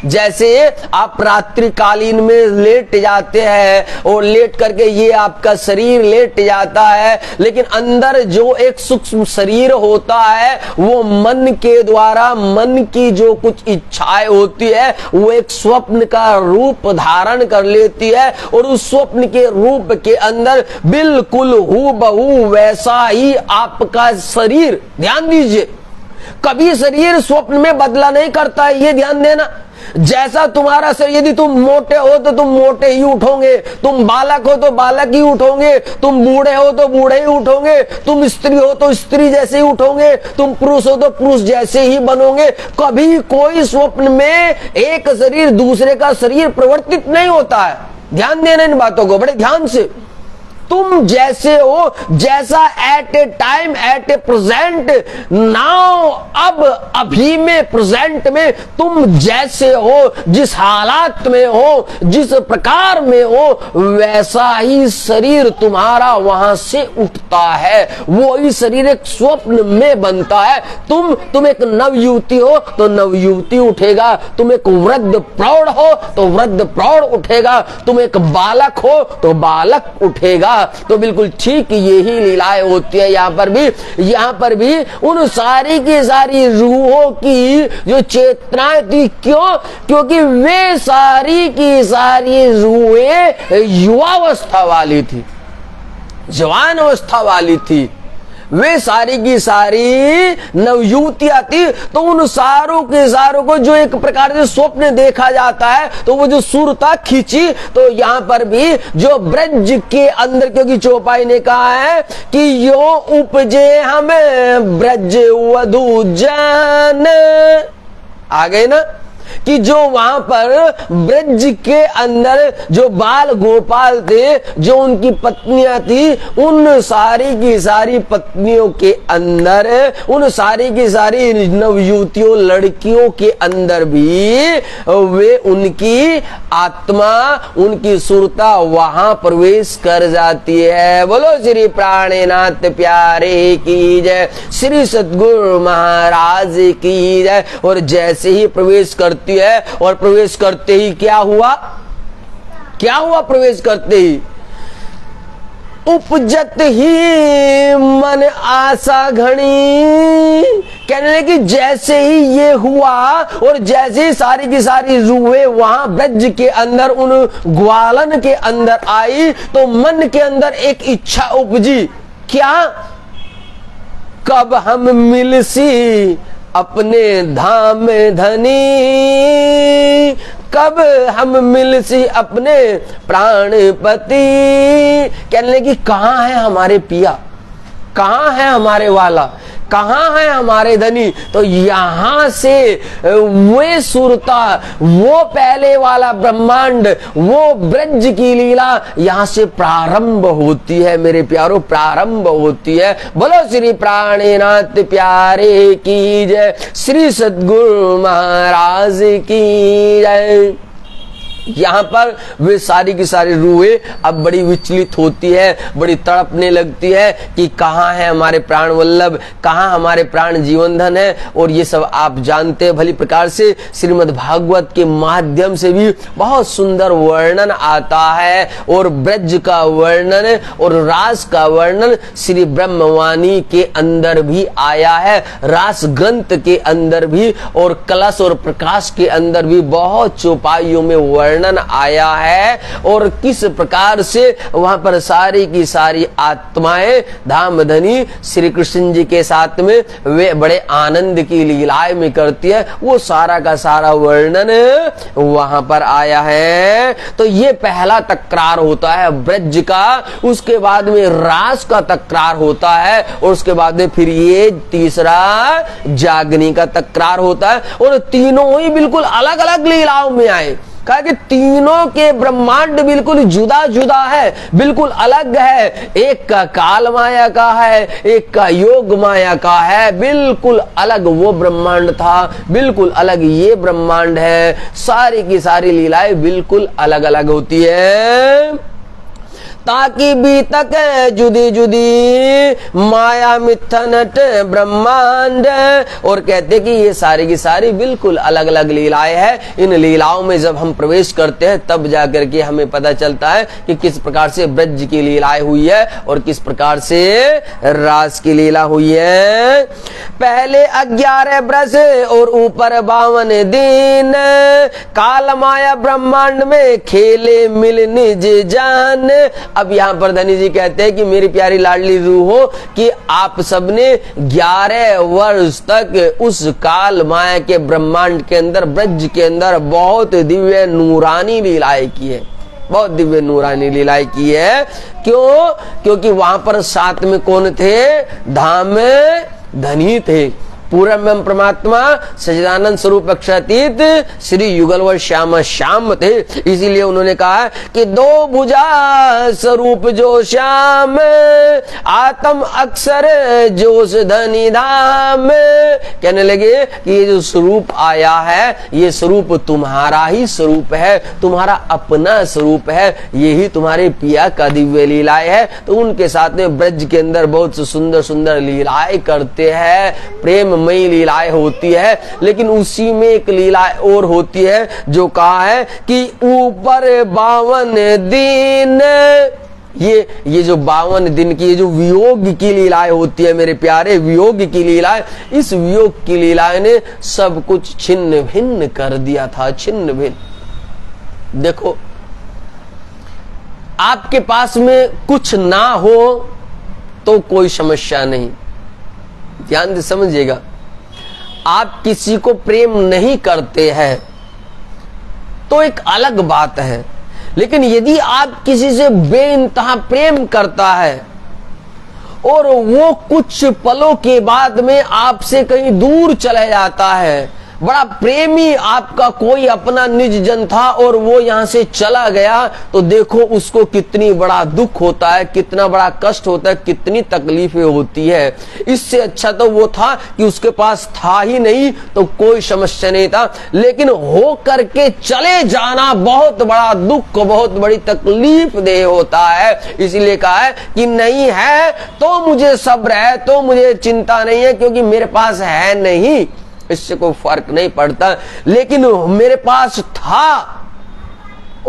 जैसे आप रात्रिकालीन में लेट जाते हैं और लेट करके ये आपका शरीर लेट जाता है, लेकिन अंदर जो एक सूक्ष्म शरीर होता है वो मन के द्वारा, मन की जो कुछ इच्छाएं होती है वो एक स्वप्न का रूप धारण कर लेती है, और उस स्वप्न के रूप के अंदर बिल्कुल हूबहू वैसा ही आपका शरीर, ध्यान दीजिए, कभी शरीर स्वप्न में बदला नहीं करता है, ये ध्यान देना। जैसा तुम्हारा शरीर, यदि तुम मोटे हो तो तुम मोटे ही उठोगे, तुम बालक हो तो बालक ही उठोगे, तुम बूढ़े हो तो बूढ़े ही उठोगे, तुम स्त्री हो तो स्त्री जैसे ही उठोगे, तुम पुरुष हो तो पुरुष जैसे ही बनोगे। कभी कोई स्वप्न में एक शरीर दूसरे का शरीर परिवर्तित नहीं होता है। ध्यान देना इन बातों को बड़े ध्यान से। तुम जैसे हो, जैसा at a time, at a present, now, अब, अभी में, प्रेजेंट में तुम जैसे हो, जिस हालात में हो, जिस प्रकार में हो, वैसा ही शरीर तुम्हारा वहां से उठता है। वो ही शरीर एक स्वप्न में बनता है। तुम एक नवयुवती हो तो नवयुवती उठेगा, तुम एक वृद्ध प्रौढ़ हो तो वृद्ध प्रौढ़ उठेगा, तुम एक बालक हो तो बालक उठेगा। तो बिल्कुल ठीक यही लीलाएं होती है यहाँ पर भी उन सारी की सारी रूहों की जो चेतनाएं थी। क्यों? क्योंकि वे सारी की सारी रूहें युवावस्था वाली थी, जवान अवस्था वाली थी, वे सारी की सारी नवयुवतियां थी। तो उन सारों के सारों को जो एक प्रकार से स्वप्न देखा जाता है, तो वो जो सुरता खींची। तो यहां पर भी जो ब्रज के अंदर, क्योंकि चौपाई ने कहा है कि यो उपजे हमें ब्रज वधु जान, आ गए ना, कि जो वहां पर ब्रज के अंदर जो बाल गोपाल थे, जो उनकी पत्नियां थी, उन सारी की सारी पत्नियों के अंदर, उन सारी की सारी नवयुवतियों, लड़कियों के अंदर भी वे उनकी आत्मा, उनकी सुरता वहां प्रवेश कर जाती है। बोलो श्री प्राणनाथ प्यारे की जय, श्री सद्गुरु महाराज की जय। और जैसे ही प्रवेश करती है, और प्रवेश करते ही क्या हुआ? प्रवेश करते ही उपजत ही मन आशा घनी। कहने लगे जैसे ही ये हुआ और जैसे ही सारी की सारी रूहें वहां ब्रज के अंदर उन ग्वालन के अंदर आई, तो मन के अंदर एक इच्छा उपजी। क्या? कब हम मिलसी अपने धाम धनी, कब हम मिलसी अपने प्राणपति। कहने लगी कहां है हमारे पिया, कहां है हमारे वाला, कहां है हमारे धनी। तो यहां से वे सुरता, वो पहले वाला ब्रह्मांड, वो ब्रज की लीला यहां से प्रारंभ होती है मेरे प्यारों, प्रारंभ होती है। बोलो श्री प्राणनाथ प्यारे की जय, श्री सद्गुरु महाराज की जय। यहाँ पर वे सारी की सारी रूहें अब बड़ी विचलित होती है, बड़ी तड़पने लगती है कि कहाँ है हमारे प्राण वल्लभ, कहाँ हमारे प्राण जीवन धन है। और ये सब आप जानते हैं भली प्रकार से, श्रीमद् भागवत के माध्यम से भी बहुत सुंदर वर्णन आता है। और ब्रज का वर्णन और रास का वर्णन श्री ब्रह्मवाणी के अंदर भी आया है, रास ग्रंथ के अंदर भी, और कलश और प्रकाश के अंदर भी बहुत चौपाइयों में वर्णन आया है। और किस प्रकार से वहां पर सारी की सारी आत्माएं धामधनी श्री कृष्ण जी के साथ में वे बड़े आनंद की लीलाएं में करती है, वो सारा का सारा वर्णन वहां पर आया है। तो ये पहला तकरार होता है ब्रज का, उसके बाद में रास का तकरार होता है, और उसके बाद में फिर ये तीसरा जागनी का तकरार होता है। और तीनों ही बिल्कुल अलग अलग लीलाओं में आए, कहा कि तीनों के ब्रह्मांड बिल्कुल जुदा जुदा है, बिल्कुल अलग है। एक का काल माया का है, एक का योग माया का है, बिल्कुल अलग वो ब्रह्मांड था, बिल्कुल अलग ये ब्रह्मांड है। सारी की सारी लीलाएं बिल्कुल अलग अलग होती है। ताकि भी तक जुदी जुदी माया मिथनट ब्रह्मांड। और कहते कि ये सारी की सारी बिल्कुल अलग अलग लीलाएं हैं। इन लीलाओं में जब हम प्रवेश करते हैं तब जाकर के हमें पता चलता है कि किस प्रकार से ब्रज की लीलाएं हुई है और किस प्रकार से रास की लीला हुई है। पहले 11 बरस और ऊपर 52 दिन, काल माया ब्रह्मांड में खेले मिल निज जान। अब यहाँ पर धनी जी कहते हैं कि मेरी प्यारी लाडली रूह हो कि आप सबने 11 वर्ष तक उस काल माया के ब्रह्मांड के अंदर, ब्रज के अंदर बहुत दिव्य नूरानी लीलाएं की है, बहुत दिव्य नूरानी लीलाएं की है। क्यों? क्योंकि वहां पर साथ में कौन थे? धाम धनी थे, पूर्णब्रह्म परमात्मा सच्चिदानंद स्वरूप अक्षरातीत श्री युगलवल श्याम श्याम थे। इसीलिए उन्होंने कहा कि दो भुजा स्वरूप जो श्याम, आत्म अक्षर जोश धनी धाम। कहने लगे कि ये जो स्वरूप आया है ये स्वरूप तुम्हारा ही स्वरूप है, तुम्हारा अपना स्वरूप है, यही तुम्हारे पिया का दिव्य लीलाएं है। तो उनके साथ में ब्रज के अंदर बहुत सुंदर सुंदर लीलाएं करते हैं, प्रेममयी लीलाएं होती है। लेकिन उसी में एक लीला और होती है जो कहा है कि ऊपर 52 दिन, ये जो 52 दिन की ये जो वियोग की लीलाएं होती है मेरे प्यारे, वियोग की लीलाएं, इस वियोग की लीलाएं ने सब कुछ छिन्न भिन्न कर दिया था, छिन्न भिन्न। देखो आपके पास में कुछ ना हो तो कोई समस्या नहीं, ध्यान से समझिएगा। आप किसी को प्रेम नहीं करते हैं तो एक अलग बात है, लेकिन यदि आप किसी से बेइंतहा प्रेम करता है और वो कुछ पलों के बाद में आपसे कहीं दूर चला जाता है, बड़ा प्रेमी आपका कोई अपना निज जन था और वो यहां से चला गया, तो देखो उसको कितनी बड़ा दुख होता है, कितना बड़ा कष्ट होता है, कितनी तकलीफें होती है। इससे अच्छा तो वो था कि उसके पास था ही नहीं तो कोई समस्या नहीं था, लेकिन हो करके चले जाना बहुत बड़ा दुख, बहुत बड़ी तकलीफ देह होता है। इसीलिए कहा है कि नहीं है तो मुझे सब्र है, तो मुझे चिंता नहीं है, क्योंकि मेरे पास है नहीं, इससे कोई फर्क नहीं पड़ता। लेकिन मेरे पास था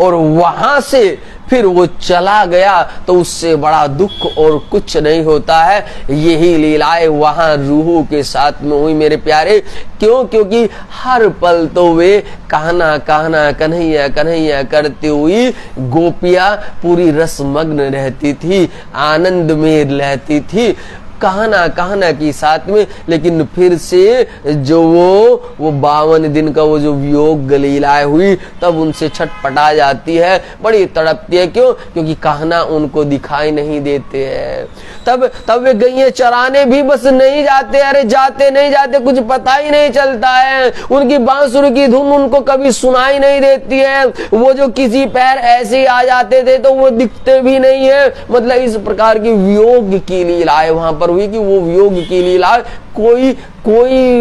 और वहां से फिर वो चला गया तो उससे बड़ा दुख और कुछ नहीं होता है। यही लीलाएं वहां रूह के साथ में हुई मेरे प्यारे। क्यों? क्योंकि हर पल तो वे कहना कहना कन्हैया कन्हैया करती हुई गोपियां पूरी रसमग्न रहती थी, आनंद में रहती थी, कहना कहना की साथ में। लेकिन फिर से जो वो 52 दिन का वो जो वियोग लीलाएं हुई तब उनसे छटपटा जाती है, बड़ी तड़पती है। क्यों? क्योंकि कहना उनको दिखाई नहीं देते हैं। तब वे गईये चराने भी बस नहीं जाते, अरे जाते नहीं जाते कुछ पता ही नहीं चलता है। उनकी बांसुरी की धुन उनको कभी सुनाई नहीं देती है। वो जो किसी पैर ऐसे ही आ जाते थे तो वो दिखते भी नहीं है। मतलब इस प्रकार की वियोग की लीलाएं वहां पर हुई कि वो वियोग की लीला कोई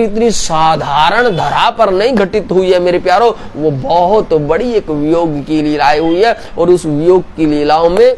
इतनी साधारण धरा पर नहीं घटित हुई है मेरे प्यारो, वो बहुत बड़ी एक वियोग की लीलाएं हुई है। और उस वियोग की लीलाओं में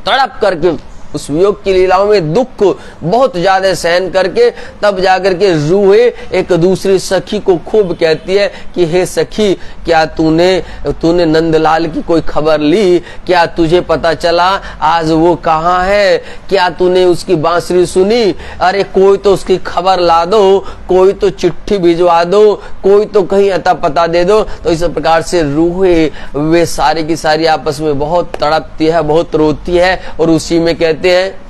तड़प करके, उस वियोग की लीलाओं में दुख बहुत ज्यादा सहन करके तब जाकर के रूहे एक दूसरी सखी को खूब कहती है कि हे सखी, क्या तूने नंदलाल की कोई खबर ली? क्या तुझे पता चला आज वो कहाँ है? क्या तूने उसकी बांसुरी सुनी? अरे कोई तो उसकी खबर ला दो, कोई तो चिट्ठी भिजवा दो, कोई तो कहीं अता पता दे दो। तो इस प्रकार से रूहे वे सारी की सारी आपस में बहुत तड़पती है, बहुत रोती है। और उसी में कहते हैं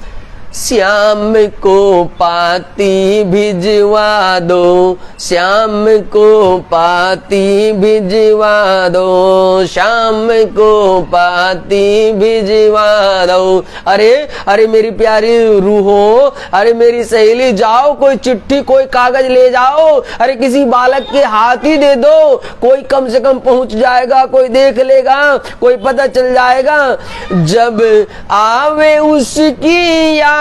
श्याम को पाती भिजवा दो, श्याम को पाती भिजवा दो, श्याम को पाती भिजवा दो। अरे मेरी प्यारी रूहो, अरे मेरी सहेली, जाओ कोई चिट्ठी कोई कागज ले जाओ, अरे किसी बालक के हाथ ही दे दो, कोई कम से कम पहुंच जाएगा, कोई देख लेगा, कोई पता चल जाएगा। जब आवे उसकी याद,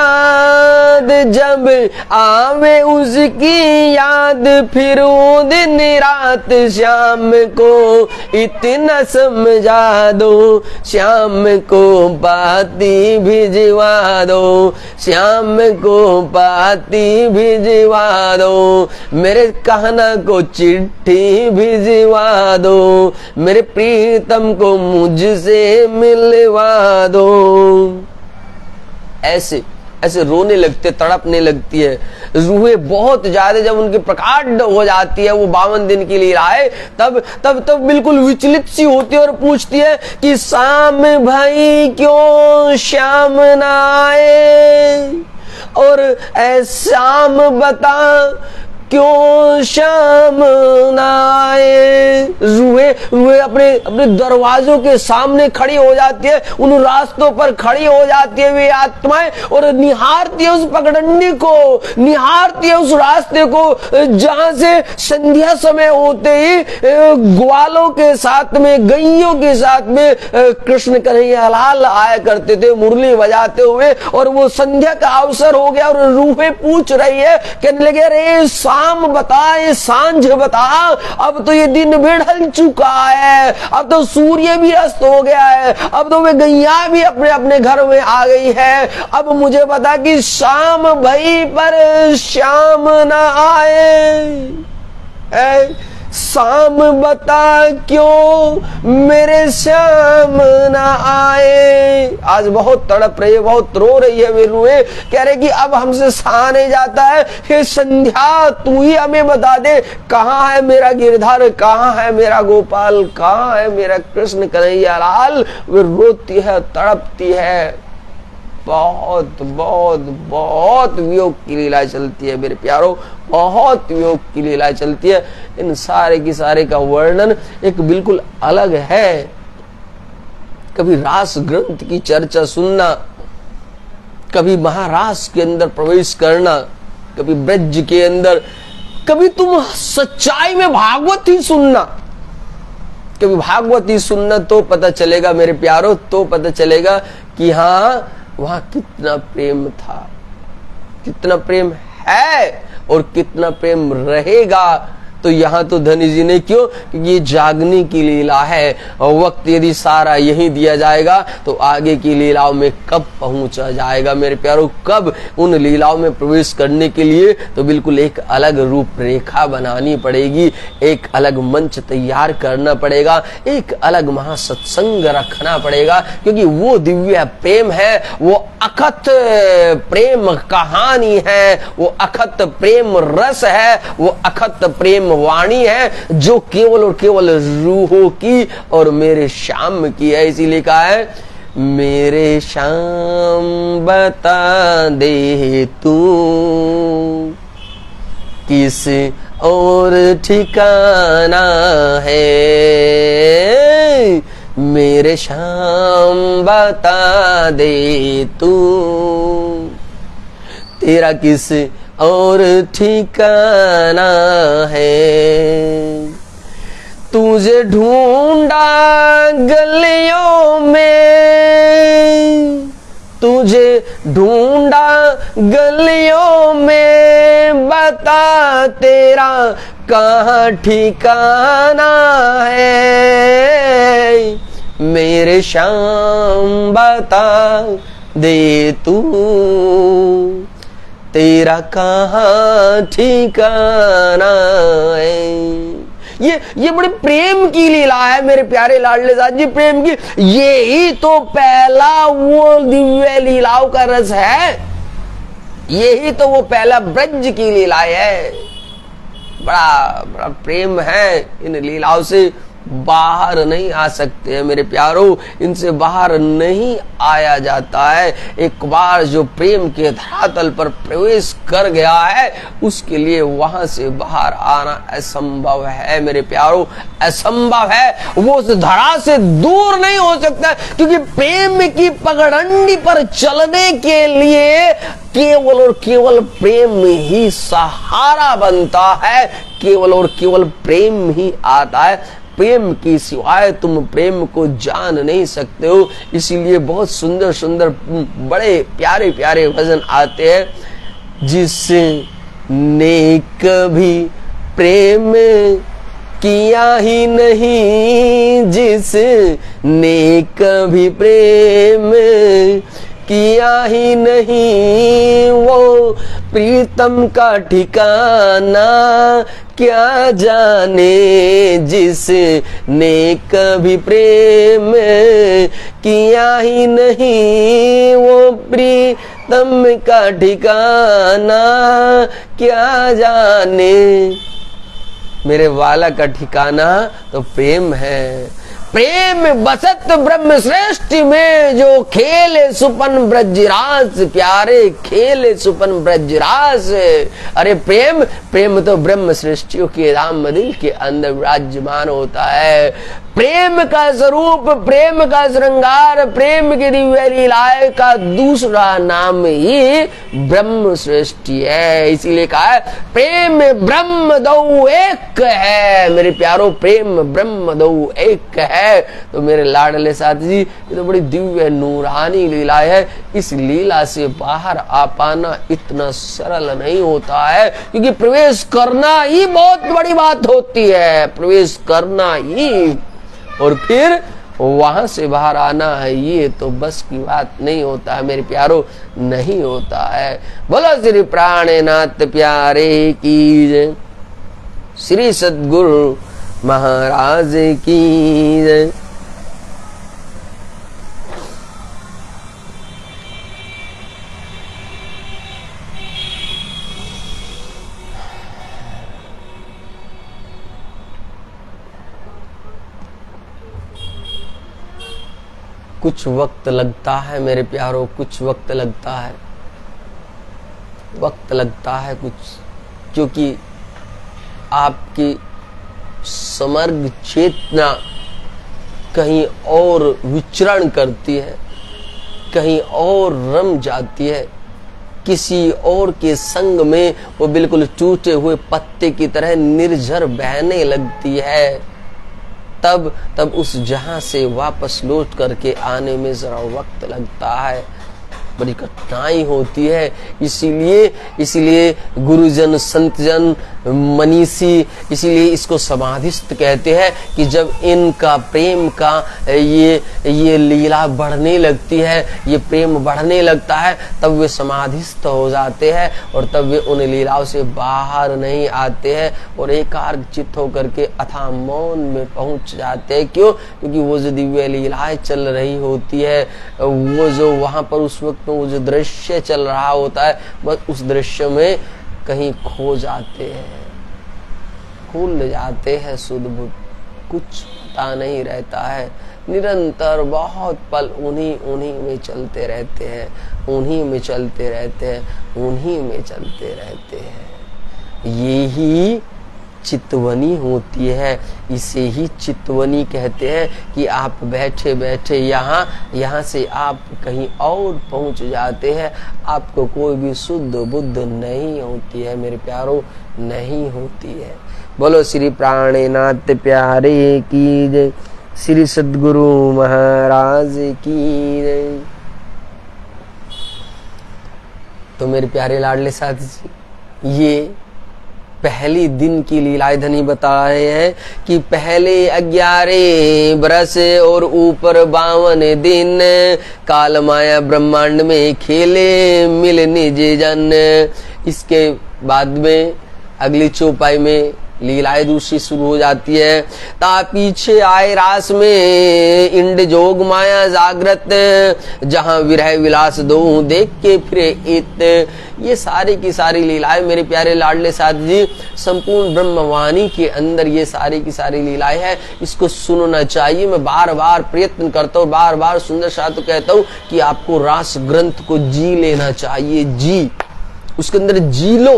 जब आवे उसकी याद, फिर वो दिन रात श्याम को इतना समझा दो, श्याम को पाती भिजवा दो, श्याम को पाती भिजवा दो, मेरे कहना को चिट्ठी भिजवा दो, मेरे प्रीतम को मुझसे मिलवा दो। ऐसे रोने लगते, तड़पने लगती है रूहें बहुत ज्यादा। जब उनकी प्रकांड हो जाती है वो 52 दिन की लीलाएं, तब बिल्कुल विचलित सी होती है और पूछती है कि शाम भाई क्यों श्याम ना आए, और ऐ शाम बता क्यों श्याम न आए। रूहे रूहे अपने अपने दरवाजों के सामने खड़ी हो जाती है, उन रास्तों पर खड़ी हो जाती है वे आत्माएं, और निहारती है उस पगडंडी को, निहारती है उस रास्ते को जहां से संध्या समय होते ही ग्वालों के साथ में, गैयों के साथ में कृष्ण कन्हैया लाल आया करते थे मुरली बजाते हुए। और वो संध्या का अवसर हो गया और रूहें पूछ रही है, कहने लगे अरे शाम बता, ये सांझ बता, अब तो ये दिन भी ढल चुका है, अब तो सूर्य भी अस्त हो गया है, अब तो वे गैया भी अपने अपने घर में आ गई है, अब मुझे बता कि शाम भई पर श्याम न आए। शाम बता क्यों मेरे श्याम न आए। आज बहुत तड़प रही है, बहुत रो रही है वे रूहे, कह रहे कि अब हमसे सहा नहीं जाता है, हे संध्या तू ही हमें बता दे, कहाँ है मेरा गिरधर, कहाँ है मेरा गोपाल, कहाँ है मेरा कृष्ण कन्हैया लाल। वे रोती है, तड़पती है, बहुत बहुत बहुत वियोग की लीला चलती है मेरे प्यारों, बहुत वियोग की लीला चलती है। इन सारे की सारे का वर्णन एक बिल्कुल अलग है। कभी रास ग्रंथ की चर्चा सुनना, कभी महारास के अंदर प्रवेश करना, कभी ब्रज के अंदर, कभी तुम सच्चाई में भागवत ही सुनना, कभी भागवत ही सुनना, तो पता चलेगा मेरे प्यारों, तो पता चलेगा कि हाँ वहां कितना प्रेम था, कितना प्रेम है और कितना प्रेम रहेगा। तो यहाँ तो धनी जी ने क्यों, क्योंकि ये जागने की लीला है, और वक्त यदि सारा यही दिया जाएगा तो आगे की लीलाओं में कब पहुंचा जाएगा मेरे प्यारों। कब उन लीलाओं में प्रवेश करने के लिए तो बिल्कुल एक अलग रूपरेखा बनानी पड़ेगी, एक अलग मंच तैयार करना पड़ेगा, एक अलग महासत्संग रखना पड़ेगा, क्योंकि वो दिव्य प्रेम है, वो अखत प्रेम कहानी है, वो अखत प्रेम रस है, वो अखत प्रेम वाणी है, जो केवल और केवल रूहों की और मेरे श्याम की है। इसीलिए कहा है मेरे श्याम बता दे तू किस और ठिकाना है, मेरे श्याम बता दे तू तेरा किस और ठिकाना है। तुझे ढूंढा गलियों में, तुझे ढूंढा गलियों में, बता तेरा कहाँ ठिकाना है, मेरे श्याम बता दे तू तेरा कहाँ ठिकाना है। ये बड़े प्रेम की लीला है मेरे प्यारे लाडले साथ जी, प्रेम की। ये ही तो पहला वो दिव्य लीलाओं का रस है, यही तो वो पहला ब्रज की लीला है। बड़ा बड़ा प्रेम है, इन लीलाओं से बाहर नहीं आ सकते हैं मेरे प्यारों, इनसे बाहर नहीं आया जाता है। एक बार जो प्रेम के धरातल पर प्रवेश कर गया है, उसके लिए वहां से बाहर आना असंभव है मेरे प्यारों, असंभव है। वो उस धरा से दूर नहीं हो सकता, क्योंकि प्रेम की पगडंडी पर चलने के लिए केवल और केवल प्रेम ही सहारा बनता है, केवल और केवल प्रेम ही आता है। प्रेम की सिवाय तुम प्रेम को जान नहीं सकते हो। इसीलिए बहुत सुंदर सुंदर बड़े प्यारे प्यारे भजन आते हैं। जिसने कभी प्रेम किया ही नहीं, जिसने कभी प्रेम किया ही नहीं, वो प्रीतम का ठिकाना क्या जाने। जिसने कभी प्रेम किया ही नहीं, वो प्रीतम का ठिकाना क्या जाने। मेरे वाला का ठिकाना तो प्रेम है, प्रेम बसत ब्रह्म सृष्टि में, जो खेले सुपन ब्रजरास, प्यारे खेले सुपन ब्रजरास। अरे प्रेम, प्रेम तो ब्रह्म सृष्टियों के राम दिल के अंदर विराजमान होता है। प्रेम का स्वरूप, प्रेम का श्रृंगार, प्रेम की दिव्य लीलाएं का दूसरा नाम ही ब्रह्म सृष्टि है। इसीलिए कहा है प्रेम ब्रह्म दो एक है। मेरे प्यारो, प्रेम ब्रह्म दो एक है। तो मेरे लाडले साथी जी, ये तो बड़ी दिव्य नूरानी लीला है। इस लीला से बाहर आ पाना इतना सरल नहीं होता है, क्योंकि प्रवेश करना ही बहुत बड़ी बात होती है। प्रवेश करना ही, और फिर वहां से बाहर आना है, ये तो बस की बात नहीं होता है मेरे प्यारो, नहीं होता है। बोलो श्री प्राणनाथ प्यारे की जय, श्री सद्गुरु महाराज की जय। कुछ वक्त लगता है मेरे प्यारो, कुछ वक्त लगता है, वक्त लगता है कुछ, क्योंकि आपकी समग्र चेतना कहीं और विचरण करती है, कहीं और रम जाती है। किसी और के संग में वो बिल्कुल टूटे हुए पत्ते की तरह निर्झर बहने लगती है। तब उस जहां से वापस लौट करके आने में जरा वक्त लगता है, बड़ी कठिनाई होती है। इसीलिए गुरुजन, संतजन, मनीषी इसीलिए इसको समाधिस्थ कहते हैं कि जब इनका प्रेम का ये लीला बढ़ने लगती है, ये प्रेम बढ़ने लगता है, तब वे समाधिस्थ हो जाते हैं और तब वे उन लीलाओं से बाहर नहीं आते हैं और एकाग्र चित्त होकर के अथाह मौन में पहुंच जाते हैं। क्यों? क्योंकि वो जो दिव्य लीलाएं चल रही होती है, वो जो वहां पर उस वक्त वो जो दृश्य चल रहा होता है, बस उस दृश्य में कहीं खो जाते हैं, भूल जाते हैं सुध बुध, कुछ पता नहीं रहता है। निरंतर बहुत पल उन्हीं में चलते रहते हैं, उन्हीं में चलते रहते हैं, उन्हीं में चलते रहते हैं। यही चितवनी होती है, इसे ही चितवनी कहते हैं कि आप बैठे बैठे यहाँ से आप कहीं और पहुंच जाते हैं। आपको कोई भी शुद्ध बुद्ध नहीं होती है मेरे प्यारों, नहीं होती है। बोलो श्री प्राणनाथ प्यारे की जय, श्री सद्गुरु महाराज की जय। तो मेरे प्यारे लाडले साथी जी, ये पहली दिन की लीलाएं धनी बता रहे हैं कि पहले 11 बरस और ऊपर 52 दिन काल माया ब्रह्मांड में खेले मिल निज जन। इसके बाद में अगली चौपाई में लीलाएं दूसरी शुरू हो जाती है। ता पीछे आए रास में इंड जोग माया जागृत, जहां विरह विलास दो देख के फिरे इत। ये सारी की सारी लीलाएं मेरे प्यारे लाडले साथ जी, संपूर्ण ब्रह्मवाणी के अंदर ये सारी की सारी लीलाएं है। इसको सुनना चाहिए। मैं बार बार प्रयत्न करता हूँ, बार बार सुंदर शाह तो कहता हूँ कि आपको रास ग्रंथ को जी लेना चाहिए। जी, उसके अंदर जी लो,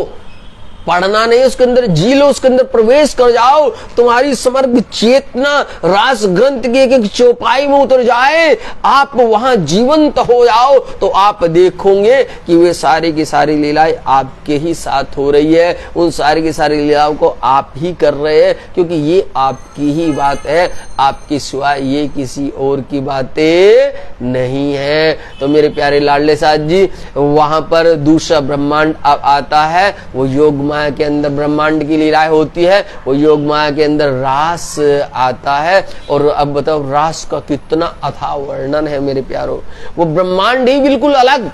पढ़ना नहीं, उसके अंदर जी लो, उसके अंदर प्रवेश कर जाओ। तुम्हारी समग्र चेतना रास ग्रंथ की एक एक चौपाई में उतर जाए, आप वहां जीवंत हो जाओ, तो आप देखोगे कि वे सारी की सारी लीलाएं आपके ही साथ हो रही है। उन सारी की सारी लीलाओं को आप ही कर रहे हैं, क्योंकि ये आपकी ही बात है, आपके सिवाय ये किसी और की बातें नहीं है। तो मेरे प्यारे लाडले साथ जी, वहां पर दूसरा ब्रह्मांड आता है, वो योग माया के अंदर ब्रह्मांड की लीलाएं होती है, वो योग माया के अंदर रास आता है। और अब बताओ रास का कितना अथाह वर्णन है मेरे प्यारो। वो ब्रह्मांड ही बिल्कुल अलग,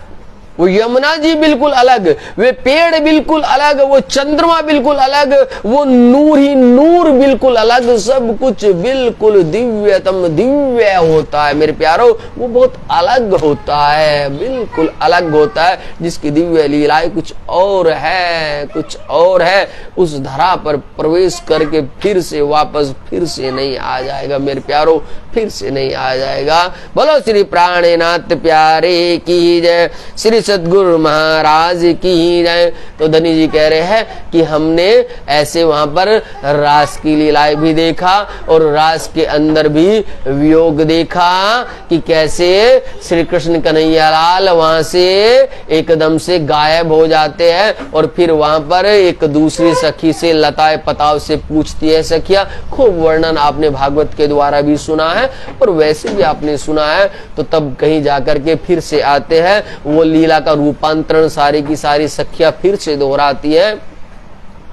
वो यमुना जी बिल्कुल अलग, वे पेड़ बिल्कुल अलग, वो चंद्रमा बिल्कुल अलग, वो नूर ही नूर बिल्कुल अलग, सब कुछ बिल्कुल दिव्यतम दिव्य होता है मेरे प्यारो। वो बहुत अलग होता है, बिल्कुल अलग होता है, जिसकी दिव्य लीलाएं कुछ और है, कुछ और है। उस धरा पर प्रवेश करके फिर से वापस फिर से नहीं आ जाएगा मेरे प्यारो, फिर से नहीं आ जाएगा। बोलो श्री प्राणनाथ प्यारे की जय, श्री सद्गुरु महाराज की जय। तो धनी जी कह रहे हैं कि हमने ऐसे वहां पर रास की लीलाएं भी देखा और रास के अंदर भी वियोग देखा कि कैसे श्री कृष्ण कन्हैया लाल वहां से एकदम से गायब हो जाते हैं और फिर वहां पर एक दूसरी सखी से लताए पताव से पूछती है सखिया। खूब वर्णन आपने भागवत के द्वारा भी सुना है और वैसे भी आपने सुना है। तो तब कहीं जाकर के फिर से आते हैं, वो लीला का रूपांतरण सारी की सारी सखियां फिर से दोहराती है।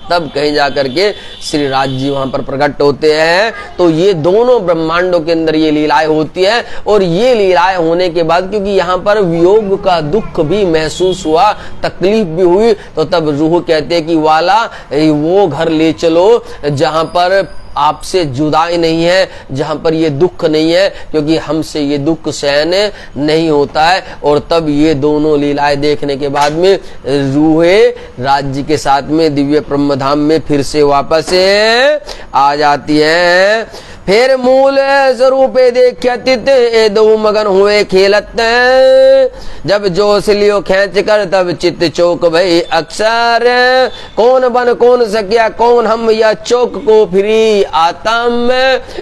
तब कहीं जाकर के श्री राज जी वहां पर प्रकट होते हैं। तो ये दोनों ब्रह्मांडों के अंदर ये लीलाएं होती है और ये लीलाएं होने के बाद क्योंकि यहाँ पर वियोग का दुख भी महसूस हुआ, तकलीफ भी हुई, तो तब रूह कहते हैं कि वाला वो घर ले चलो जहां पर आपसे जुदाई नहीं है, जहां पर ये दुख नहीं है, क्योंकि हमसे ये दुख सहन नहीं होता है। और तब ये दोनों लीलाएं देखने के बाद में रूहे राज्य के साथ में दिव्य ब्रह्म धाम में फिर से वापस आ जाती है। फिर मूल स्वरूप देखित ए दो मगन हुए खेलत, जब जोश लियो खेच कर तब चित्त चौक भई अक्सर, कौन बन कौन सकिया कौन हम या चौक को फिरी आतम।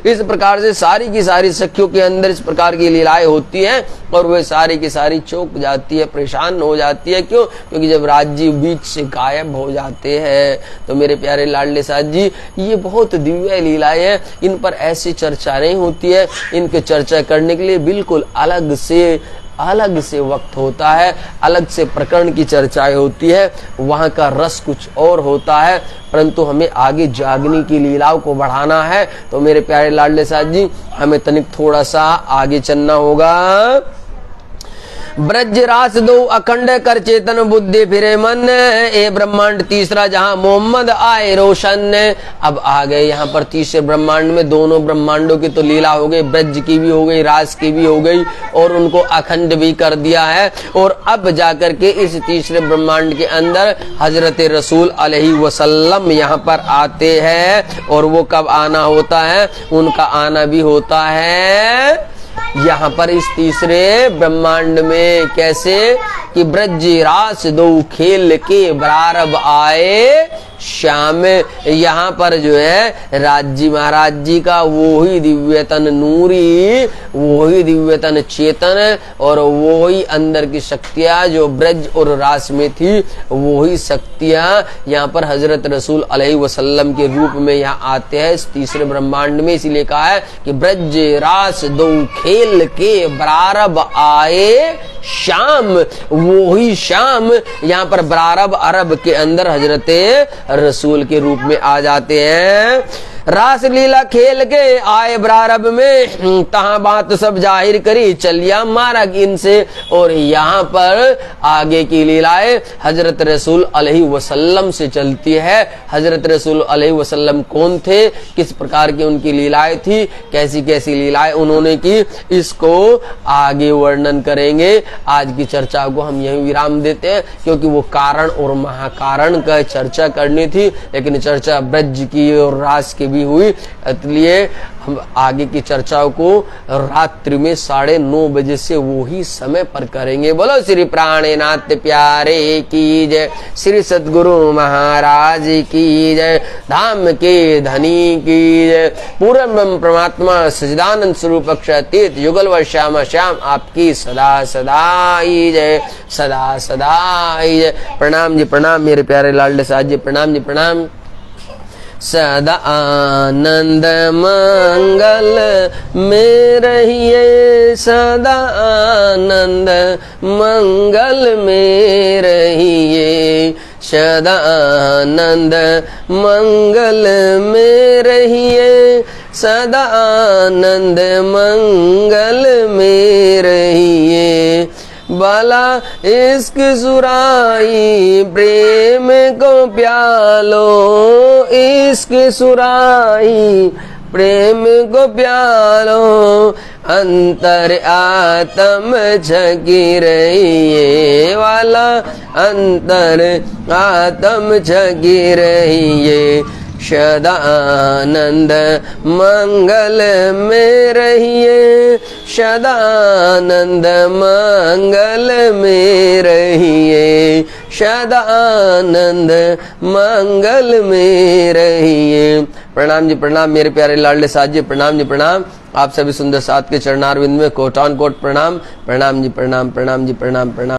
इस प्रकार से सारी की सारी सखियों के अंदर इस प्रकार की लीलाएं होती हैं और वे सारी की सारी चौक जाती है, परेशान हो जाती है। क्यों? क्योंकि जब राज्य बीच से गायब हो जाते हैं। तो मेरे प्यारे लाडले साथ जी, ये बहुत दिव्य लीलाएं हैं, इन पर ऐसी चर्चा नहीं होती है। इनके चर्चा करने के लिए बिल्कुल अलग से वक्त होता है, अलग से प्रकरण की चर्चाएं होती है, वहां का रस कुछ और होता है। परंतु हमें आगे जागनी की लीलाओं को बढ़ाना है। तो मेरे प्यारे लाडले साथ जी, हमें तनिक थोड़ा सा आगे चलना होगा। ब्रज रास दो अखंड कर चेतन बुद्धि फिरे मन, ए ब्रह्मांड तीसरा जहां मोहम्मद आए रोशन। अब आ गए यहाँ पर तीसरे ब्रह्मांड में, दोनों ब्रह्मांडों की तो लीला हो गई, ब्रज की भी हो गई, रास की भी हो गई और उनको अखंड भी कर दिया है। और अब जाकर के इस तीसरे ब्रह्मांड के अंदर हजरत रसूल अलैहि वसल्लम यहाँ पर आते हैं। और वो कब आना होता है? उनका आना भी होता है यहाँ पर इस तीसरे ब्रह्मांड में। कैसे? कि ब्रज रास दो खेल के बरारब आए श्याम। यहाँ पर जो है राज्य महाराज जी का वो ही दिव्यतन नूरी, वो ही दिव्यतन चेतन और वो ही अंदर की शक्तियां जो ब्रज और रास में थी, वो ही शक्तियां यहाँ पर हजरत रसूल अलैहि वसल्लम के रूप में यहाँ आते हैं इस तीसरे ब्रह्मांड में। इसीलिए कहा है कि ब्रज रास दो खेल के बरारब आए शाम, वो ही शाम यहाँ पर बरारब अरब के अंदर हजरत रसूल के रूप में आ जाते हैं। रास लीला खेल के आए बरारब में, तहां बात सब जाहिर करी चलिया मारा इनसे। और यहाँ पर आगे की लीलाएं हजरत रसूल अलैहि वसल्लम से चलती है। हजरत रसूल अलैहि वसल्लम कौन थे, किस प्रकार की उनकी लीलाएं थी, कैसी कैसी लीलाएं उन्होंने की, इसको आगे वर्णन करेंगे। आज की चर्चा को हम यहीं विराम देते हैं, क्योंकि वो कारण और महाकारण का चर्चा करनी थी, लेकिन चर्चा ब्रज की और रास की भी हुई। इसलिए हम आगे की चर्चाओं को रात्रि में 9:30 बजे से वो ही समय पर करेंगे। बोलो श्री प्राणनाथ प्यारे की जय, श्री सद्गुरु महाराज की जय, धाम के धनी की जय, पूर्ण ब्रह्म परमात्मा सच्चिदानंद स्वरूप अक्षर तीर्थ युगल श्याम श्याम आपकी सदा सदा ही जय, सदा सदा ही जय। प्रणाम जी प्रणाम मेरे प्यारे लाडले साहब जी, प्रणाम जी प्रणाम। सदा आनंद मंगल में रहिए, सदा आनंद मंगल में रहिए, सदा आनंद मंगल में रहिए, सदा आनंद मंगल में रहिए। बाला इश्क सुराई प्रेम को प्यालो, इश्क सुराई प्रेम को प्यालो, अंतर आत्म छकी रहिए वाला, अंतर आत्म छकी रहिए, सदानंद मंगल में रहिए, सदानंद मंगल में रहिए, सदानंद मंगल में रहिए। प्रणाम जी प्रणाम मेरे प्यारे लाडले साथ जी, प्रणाम जी प्रणाम। आप सभी सुंदर साथ के चरणारविंद में कोटान कोट प्रणाम। प्रणाम जी प्रणाम, प्रणाम जी प्रणाम, प्रणाम।